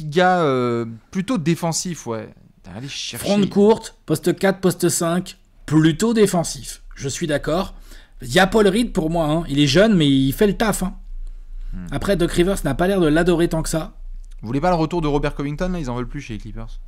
Speaker 1: gars plutôt défensif, ouais. Allez chercher.
Speaker 2: Front courte, poste 4, poste 5, plutôt défensif. Je suis d'accord. Il y a Paul Reed pour moi, hein. Il est jeune, mais il fait le taf. Hein. Après, Doc Rivers n'a pas l'air de l'adorer tant que ça.
Speaker 1: Vous voulez pas le retour de Robert Covington là? Ils en veulent plus chez les Clippers.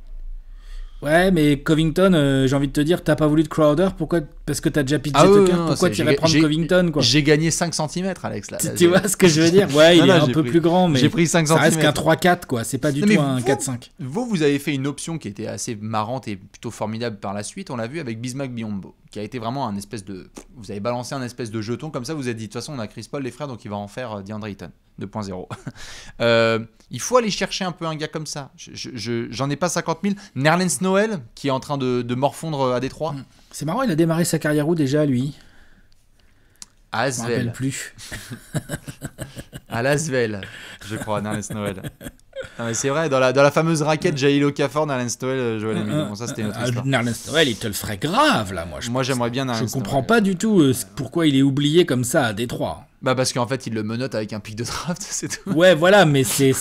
Speaker 2: Ouais, mais Covington, j'ai envie de te dire, t'as pas voulu de Crowder, pourquoi? Parce que t'as déjà PJ Tucker, pourquoi tu irais prendre Covington quoi?
Speaker 1: J'ai gagné 5 cm, Alex. Là,
Speaker 2: tu vois ce que je veux dire? Ouais, il est un peu plus grand, mais
Speaker 1: j'ai pris 5
Speaker 2: ça reste
Speaker 1: cm.
Speaker 2: qu'un 3-4, quoi. C'est pas du tout un 4-5.
Speaker 1: Vous avez fait une option qui était assez marrante et plutôt formidable par la suite. On l'a vu avec Bismack Biyombo, qui a été vraiment un espèce de... Vous avez balancé un espèce de jeton comme ça, vous avez dit, de toute façon, on a Chris Paul, les frères, donc il va en faire DeAndre Ayton 2.0. Il faut aller chercher un peu un gars comme ça. J'en ai pas 50 000. Nerlens Noel, qui est en train de morfondre à Détroit.
Speaker 2: C'est marrant, il a démarré sa carrière où déjà, lui?
Speaker 1: À Asvel.
Speaker 2: Je me rappelle plus.
Speaker 1: À l'Asvel, je crois, Nerlens Noel. Non, mais c'est vrai, dans la fameuse raquette Jahlil Okafor, Nerlens Noel, Joel Embiid. Bon, ça, c'était notre histoire.
Speaker 2: Nerlens Noel, il te le ferait grave, là, moi.
Speaker 1: J'aimerais bien Nerlens Noel.
Speaker 2: Je comprends pas du tout pourquoi il est oublié comme ça à Détroit.
Speaker 1: Bah, parce qu'en fait, il le menotte avec un pic de draft, c'est tout.
Speaker 2: Ouais, voilà, mais c'est...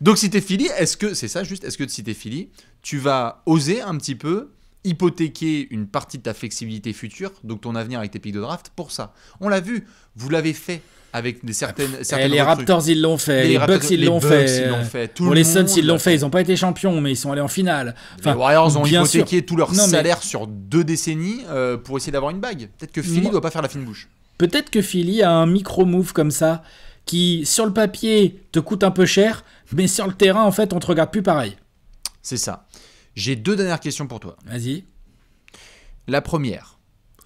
Speaker 1: Donc, si t'es Philly, est-ce que si t'es Philly, tu vas oser un petit peu hypothéquer une partie de ta flexibilité future, donc ton avenir avec tes pics de draft, pour ça? On l'a vu, vous l'avez fait avec certaines
Speaker 2: les Raptors ils l'ont fait, les Bucks ils l'ont fait, les Suns ils l'ont fait, ils n'ont pas été champions mais ils sont allés en finale.
Speaker 1: Les Warriors ont hypothéqué tout leur salaire sur 2 décennies pour essayer d'avoir une bague. Peut-être que Philly doit pas faire la fine bouche.
Speaker 2: Peut-être que Philly a un micro-move comme ça qui sur le papier te coûte un peu cher mais sur le terrain en fait on te regarde plus pareil.
Speaker 1: C'est ça. J'ai 2 dernières questions pour toi.
Speaker 2: Vas-y.
Speaker 1: La première.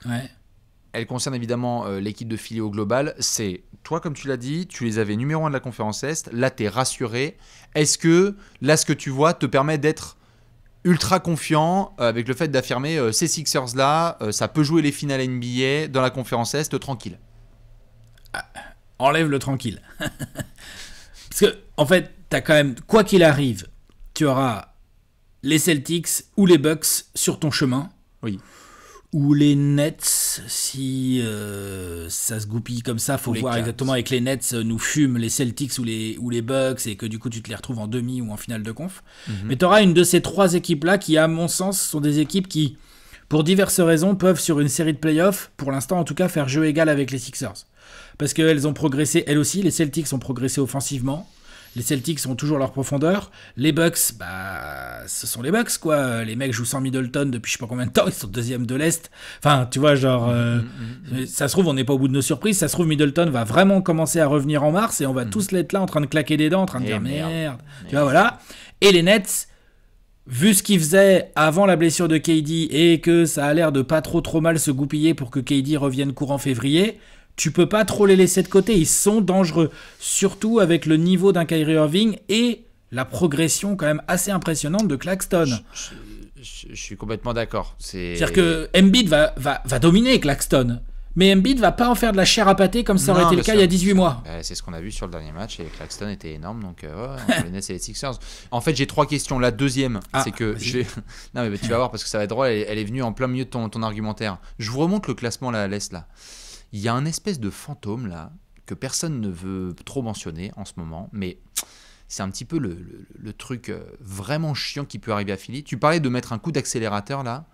Speaker 2: Ouais.
Speaker 1: Elle concerne évidemment l'équipe de Philly au global. C'est, toi, comme tu l'as dit, tu les avais numéro 1 de la conférence Est. Là, tu es rassuré. Est-ce que, là, ce que tu vois te permet d'être ultra confiant avec le fait d'affirmer ces Sixers-là, ça peut jouer les finales NBA dans la conférence Est, tranquille?
Speaker 2: Enlève le tranquille. Parce que, en fait, tu as quand même, quoi qu'il arrive, tu auras les Celtics ou les Bucks sur ton chemin.
Speaker 1: Oui.
Speaker 2: Ou les Nets si ça se goupille comme ça, faut
Speaker 1: Les
Speaker 2: voir
Speaker 1: Cavs.
Speaker 2: exactement avec les Nets nous fument les Celtics ou les Bucks et que du coup tu te les retrouves en demi ou en finale de conf. Mais tu auras une de ces 3 équipes-là qui, à mon sens, sont des équipes qui, pour diverses raisons, peuvent sur une série de playoffs, pour l'instant en tout cas, faire jeu égal avec les Sixers. Parce qu'elles ont progressé, elles aussi, les Celtics ont progressé offensivement. Les Celtics ont toujours leur profondeur. Les Bucks, ce sont les Bucks, quoi. Les mecs jouent sans Middleton depuis je sais pas combien de temps. Ils sont 2e de l'Est. Enfin, tu vois, genre... ça se trouve, on n'est pas au bout de nos surprises. Ça se trouve, Middleton va vraiment commencer à revenir en mars et on va tous l'être là en train de claquer des dents, en train de dire merde. Tu vois, voilà. Et les Nets, vu ce qu'ils faisaient avant la blessure de KD et que ça a l'air de pas trop mal se goupiller pour que KD revienne courant février... Tu peux pas trop les laisser de côté, ils sont dangereux. Surtout avec le niveau d'un Kyrie Irving et la progression quand même assez impressionnante de Claxton.
Speaker 1: Je suis complètement d'accord.
Speaker 2: C'est-à-dire que Embiid va dominer Claxton. Mais Embiid va pas en faire de la chair à pâté comme ça aurait été le cas il y a 18 mois.
Speaker 1: C'est ce qu'on a vu sur le dernier match et Claxton était énorme. Donc, entre les Nets et les Sixers. En fait, j'ai 3 questions. La deuxième, c'est que... Non, mais tu vas voir parce que ça va être drôle. Elle est venue en plein milieu de ton argumentaire. Je vous remonte le classement là, à l'Est, là. Il y a un espèce de fantôme là que personne ne veut trop mentionner en ce moment, mais c'est un petit peu le truc vraiment chiant qui peut arriver à Philly. Tu parlais de mettre un coup d'accélérateur là.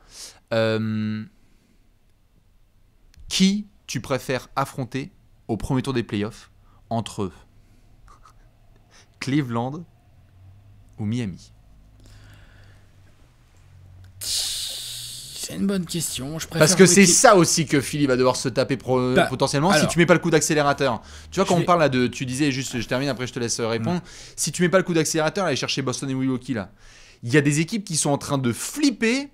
Speaker 1: Qui tu préfères affronter au premier tour des playoffs entre Cleveland ou Miami?
Speaker 2: C'est une bonne question.
Speaker 1: Parce que c'est ça aussi que Philly va devoir se taper potentiellement si tu mets pas le coup d'accélérateur. Tu vois, quand on parle là de. Tu disais juste, je termine, après je te laisse répondre. Si tu mets pas le coup d'accélérateur, aller chercher Boston et Milwaukee là. Il y a des équipes qui sont en train de flipper,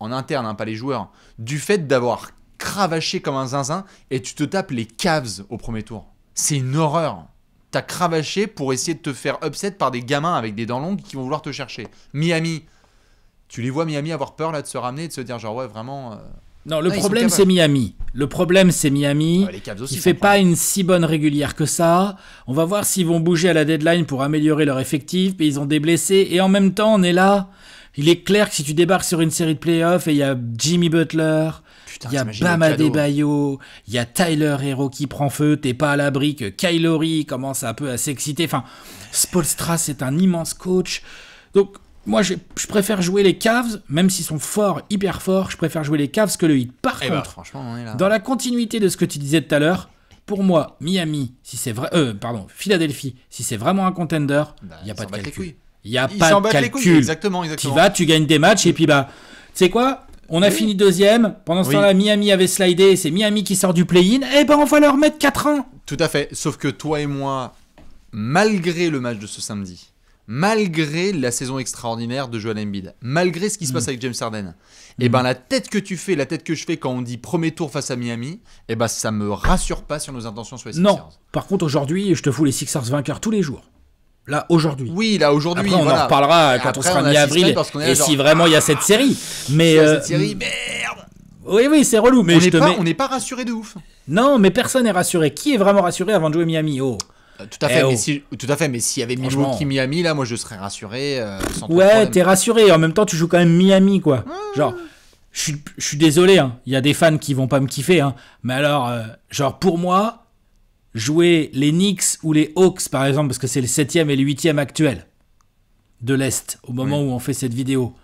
Speaker 1: en interne, hein, pas les joueurs, du fait d'avoir cravaché comme un zinzin et tu te tapes les Cavs au premier tour. C'est une horreur. T'as cravaché pour essayer de te faire upset par des gamins avec des dents longues qui vont vouloir te chercher. Miami. Tu les vois Miami avoir peur là de se ramener et de se dire genre ouais vraiment...
Speaker 2: Non, le problème c'est Miami. Le problème c'est Miami qui fait pas une si bonne régulière que ça. On va voir s'ils vont bouger à la deadline pour améliorer leur effectif. Mais ils ont des blessés et en même temps on est là. Il est clair que si tu débarques sur une série de playoffs et il y a Jimmy Butler, il y a Bam Adebayo, il y a Tyler Hero qui prend feu, t'es pas à l'abri que Kylori commence un peu à s'exciter. Enfin, Spoelstra c'est un immense coach. Donc moi, je préfère jouer les Cavs, même s'ils sont forts, hyper forts, je préfère jouer les Cavs que le Heat. Par contre,
Speaker 1: franchement, on est là.
Speaker 2: Dans la continuité de ce que tu disais tout à l'heure, pour moi, Miami, si c'est vrai, Philadelphie, si c'est vraiment un contender, il n'y a pas de calcul. Il n'y a pas de calcul.
Speaker 1: Exactement.
Speaker 2: Tu vas, tu gagnes des matchs, et puis tu sais quoi ? On a fini 2e, pendant ce temps-là, Miami avait slidé, c'est Miami qui sort du play-in, on va leur mettre 4-1.
Speaker 1: Tout à fait, sauf que toi et moi, malgré le match de ce samedi, malgré la saison extraordinaire de Joel Embiid, malgré ce qui se passe avec James Harden, la tête que tu fais, la tête que je fais quand on dit premier tour face à Miami, ça me rassure pas sur nos intentions sur les Sixers.
Speaker 2: Non, par contre aujourd'hui, je te fous les Sixers vainqueurs tous les jours. Là, aujourd'hui.
Speaker 1: Oui, là, aujourd'hui.
Speaker 2: Après, on en reparlera quand on sera mi-avril et si vraiment il y a cette série. Mais
Speaker 1: cette série, merde.
Speaker 2: Oui, c'est relou. Mais
Speaker 1: on n'est pas rassuré de ouf.
Speaker 2: Non, mais personne n'est rassuré. Qui est vraiment rassuré avant de jouer Miami ?
Speaker 1: Tout à fait, mais s'il y avait Milwaukee Miami, là, moi je serais rassuré.
Speaker 2: T'es rassuré. En même temps, tu joues quand même Miami, quoi. Genre, je suis désolé, hein. Il y a des fans qui vont pas me kiffer, hein. Mais alors, pour moi, jouer les Knicks ou les Hawks, par exemple, parce que c'est le 7e et le 8e actuel de l'Est, au moment où on fait cette vidéo.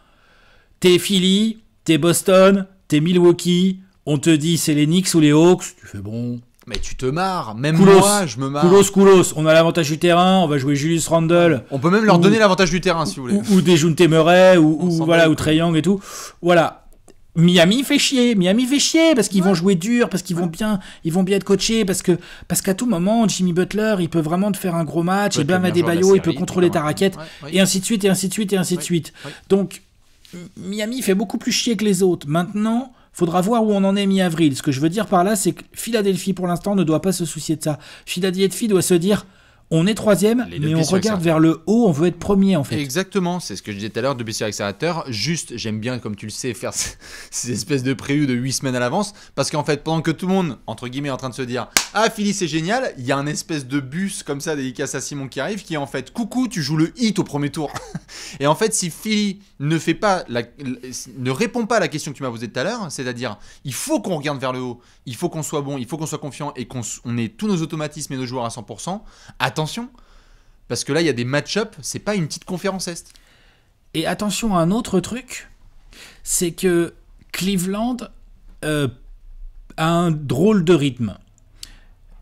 Speaker 2: T'es Philly, t'es Boston, t'es Milwaukee, on te dit c'est les Knicks ou les Hawks, tu fais bon...
Speaker 1: Mais tu te marres, même moi je me marre.
Speaker 2: Koulos, on a l'avantage du terrain, on va jouer Julius Randle.
Speaker 1: On peut même leur donner l'avantage du terrain si vous voulez.
Speaker 2: Ou Dejounte Murray, ou Trae Young et tout. Voilà. Miami fait chier parce qu'ils vont jouer dur, parce qu'ils vont bien être coachés, parce qu'à tout moment, Jimmy Butler, il peut vraiment te faire un gros match, et Bam Adebayo, il peut contrôler ta raquette, et ainsi de suite. Donc, Miami fait beaucoup plus chier que les autres. Maintenant... Faudra voir où on en est mi-avril. Ce que je veux dire par là, c'est que Philadelphie, pour l'instant, ne doit pas se soucier de ça. Philadelphie doit se dire, On est troisième,
Speaker 1: Les deux
Speaker 2: mais
Speaker 1: pieds
Speaker 2: on
Speaker 1: sur
Speaker 2: regarde
Speaker 1: l'accélérateur.
Speaker 2: vers le haut, on veut être premier en fait.
Speaker 1: Exactement, c'est ce que je disais tout à l'heure depuis sur accélérateur. Juste, j'aime bien, comme tu le sais, faire ces espèces de prévus de 8 semaines à l'avance. Parce qu'en fait, pendant que tout le monde, entre guillemets, est en train de se dire ah, Philly, c'est génial, il y a un espèce de bus comme ça, dédicace à Simon qui arrive, qui est en fait coucou, tu joues le hit au premier tour. Et en fait, si Philly ne répond pas à la question que tu m'as posée tout à l'heure, c'est-à-dire il faut qu'on regarde vers le haut, il faut qu'on soit bon, il faut qu'on soit confiant et qu'on ait tous nos automatismes et nos joueurs à 100%, attention. Parce que là, il y a des match-up, c'est pas une petite conférence Est.
Speaker 2: Et attention à un autre truc, c'est que Cleveland a un drôle de rythme.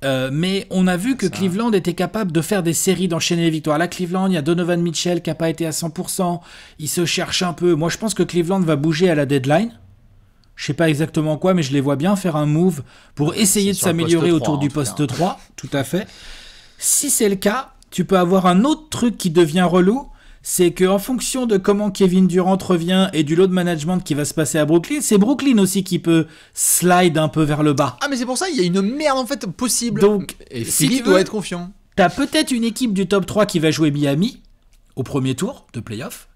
Speaker 2: Mais on a vu que Cleveland était capable de faire des séries, d'enchaîner les victoires. Là, Cleveland, il y a Donovan Mitchell qui n'a pas été à 100%. Il se cherche un peu. Moi, je pense que Cleveland va bouger à la deadline. Je sais pas exactement quoi, mais je les vois bien faire un move pour essayer de s'améliorer autour du poste 3. Tout à fait. Si c'est le cas, tu peux avoir un autre truc qui devient relou, c'est qu'en fonction de comment Kevin Durant revient et du load management qui va se passer à Brooklyn, c'est Brooklyn aussi qui peut slide un peu vers le bas.
Speaker 1: Ah mais c'est pour ça, il y a une merde en fait possible.
Speaker 2: Donc,
Speaker 1: et
Speaker 2: si
Speaker 1: Philly
Speaker 2: tu
Speaker 1: doit
Speaker 2: veux,
Speaker 1: être confiant.
Speaker 2: T'as peut-être une équipe du top 3 qui va jouer Miami au premier tour de playoff.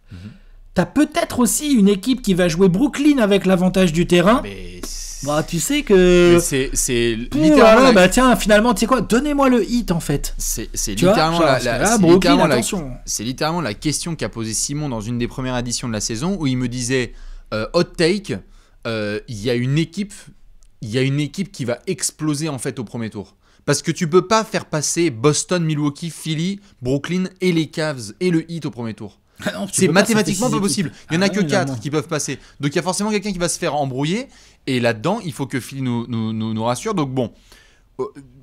Speaker 2: T'as peut-être aussi une équipe qui va jouer Brooklyn avec l'avantage du terrain.
Speaker 1: Mais
Speaker 2: bah, tu sais que...
Speaker 1: c'est
Speaker 2: littéralement... Voilà, bah tiens, finalement, tu sais quoi, donnez-moi le hit, en fait.
Speaker 1: C'est
Speaker 2: tu
Speaker 1: littéralement,
Speaker 2: vois,
Speaker 1: c'est littéralement la question qu'a posée Simon dans une des premières éditions de la saison, où il me disait, hot take, il y a une équipe qui va exploser, en fait, au premier tour. Parce que tu peux pas faire passer Boston, Milwaukee, Philly, Brooklyn et les Cavs et le Heat au premier tour.
Speaker 2: Non,
Speaker 1: c'est mathématiquement pas possible. Il y en a que
Speaker 2: oui,
Speaker 1: 4 qui peuvent passer. Donc il y a forcément quelqu'un qui va se faire embrouiller. Et là-dedans, il faut que Philly nous rassure. Donc bon,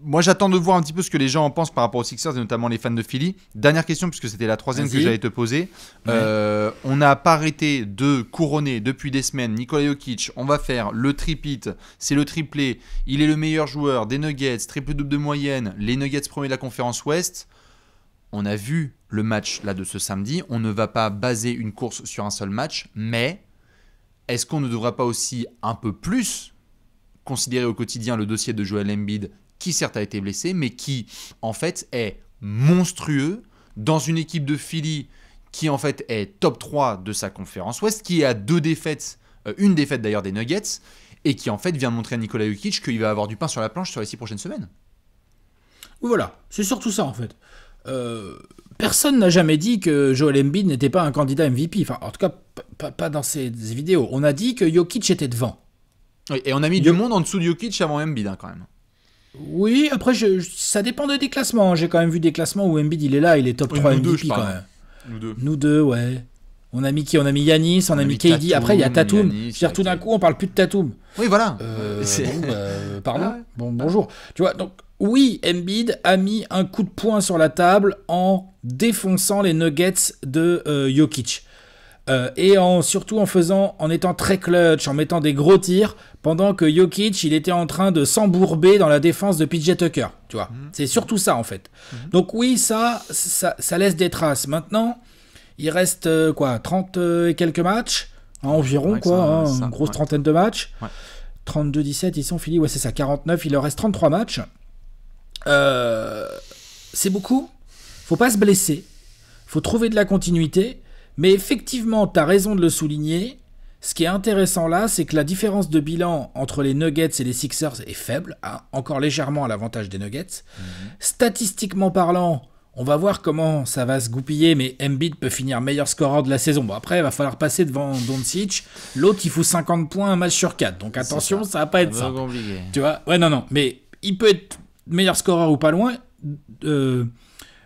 Speaker 1: moi j'attends de voir un petit peu ce que les gens en pensent par rapport aux Sixers et notamment les fans de Philly. Dernière question, puisque c'était la troisième que j'allais te poser. Ouais. On n'a pas arrêté de couronner depuis des semaines Nikola Jokic. On va faire le tripit, c'est le triplé. Il est le meilleur joueur des Nuggets, triple-double de moyenne. Les Nuggets premiers de la conférence Ouest. On a vu le match là de ce samedi. On ne va pas baser une course sur un seul match, mais est-ce qu'on ne devrait pas aussi un peu plus considérer au quotidien le dossier de Joel Embiid, qui certes a été blessé, mais qui en fait est monstrueux dans une équipe de Philly qui en fait est top 3 de sa conférence Ouest, qui a 2 défaites, une défaite d'ailleurs des Nuggets, et qui en fait vient montrer à Nikola Jokic qu'il va avoir du pain sur la planche sur les 6 prochaines semaines.
Speaker 2: Voilà, c'est surtout ça en fait. Personne n'a jamais dit que Joel Embiid n'était pas un candidat MVP. Enfin, en tout cas, pas dans ces vidéos. On a dit que Jokic était devant.
Speaker 1: Oui, et on a mis du monde en dessous de Jokic avant Embiid quand même.
Speaker 2: Oui, après, ça dépend des classements. J'ai quand même vu des classements où Embiid il est là, il est top 3 MVP quand même. Nous deux, ouais. On a mis qui ? On a mis Yanis, on a mis KD. Tatum, après, il y a Tatum. C'est-à-dire, tout d'un coup, on parle plus de Tatum.
Speaker 1: Oui, voilà.
Speaker 2: Pardon. Ah ouais. Bon, bonjour. Tu vois, donc, oui, Embiid a mis un coup de poing sur la table en défonçant les Nuggets de Jokic. Et surtout en étant très clutch, en mettant des gros tirs, pendant que Jokic, il était en train de s'embourber dans la défense de PJ Tucker. Tu vois, c'est surtout ça, en fait. Donc oui, ça laisse des traces. Maintenant... Il reste 30 et quelques matchs, environ, une grosse trentaine de matchs. Ouais. 32-17, ils sont Philly, ouais, c'est ça, 49, il leur reste 33 matchs. C'est beaucoup, faut pas se blesser, faut trouver de la continuité, mais effectivement, tu as raison de le souligner. Ce qui est intéressant là, c'est que la différence de bilan entre les Nuggets et les Sixers est faible, encore légèrement à l'avantage des Nuggets. Statistiquement parlant, on va voir comment ça va se goupiller, mais Embiid peut finir meilleur scoreur de la saison. Bon, après, il va falloir passer devant Doncic. L'autre, il fout 50 points un match sur 4. Donc attention, ça va pas être simple. Tu vois ? Ouais, non. Mais il peut être meilleur scoreur ou pas loin.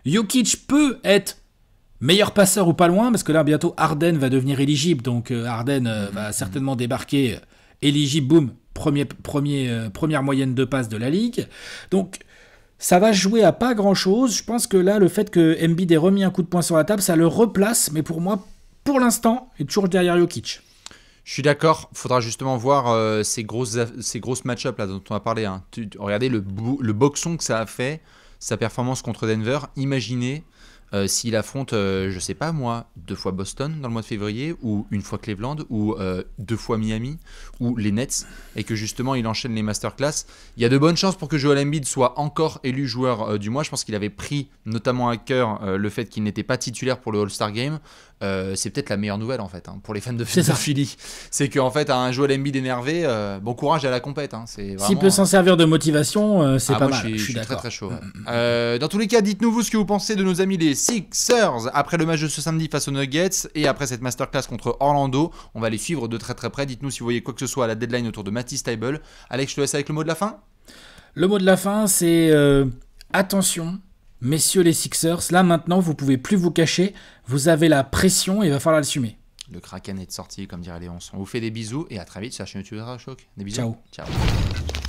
Speaker 2: Jokic peut être meilleur passeur ou pas loin, parce que là, bientôt, Harden va devenir éligible. Donc Harden va certainement débarquer éligible, boum, première moyenne de passe de la Ligue. Donc... ça va jouer à pas grand-chose. Je pense que là, le fait que Embiid ait remis un coup de poing sur la table, ça le replace. Mais pour moi, pour l'instant, il est toujours derrière Jokic.
Speaker 1: Je suis d'accord. Il faudra justement voir ces grosses match-up là dont on a parlé. Hein. Regardez le boxon que ça a fait, sa performance contre Denver. Imaginez s'il affronte, je sais pas moi, 2 fois Boston dans le mois de février, ou 1 fois Cleveland, ou 2 fois Miami, ou les Nets, et que justement il enchaîne les masterclass, il y a de bonnes chances pour que Joel Embiid soit encore élu joueur du mois. Je pense qu'il avait pris notamment à cœur le fait qu'il n'était pas titulaire pour le All-Star Game. C'est peut-être la meilleure nouvelle en fait pour les fans de Philly. C'est qu'en fait un Joel Embiid énervé, bon courage à la compète. C'est
Speaker 2: S'il peut s'en servir de motivation, c'est pas
Speaker 1: moi,
Speaker 2: mal.
Speaker 1: Je suis
Speaker 2: d'accord.
Speaker 1: très très chaud. Dans tous les cas, dites-nous vous ce que vous pensez de nos amis les Sixers après le match de ce samedi face aux Nuggets et après cette masterclass contre Orlando. On va les suivre de très très près. Dites-nous si vous voyez quoi que ce soit à la deadline autour de Matisse Thybulle. Alex, je te laisse avec le mot de la fin.
Speaker 2: Le mot de la fin, c'est attention, messieurs les Sixers. Là maintenant, vous pouvez plus vous cacher. Vous avez la pression et il va falloir l'assumer.
Speaker 1: Le Kraken est sorti, comme dirait Léonce. On vous fait des bisous et à très vite sur la chaîne YouTube de Radio Choc. Des bisous.
Speaker 2: Ciao.
Speaker 1: Ciao.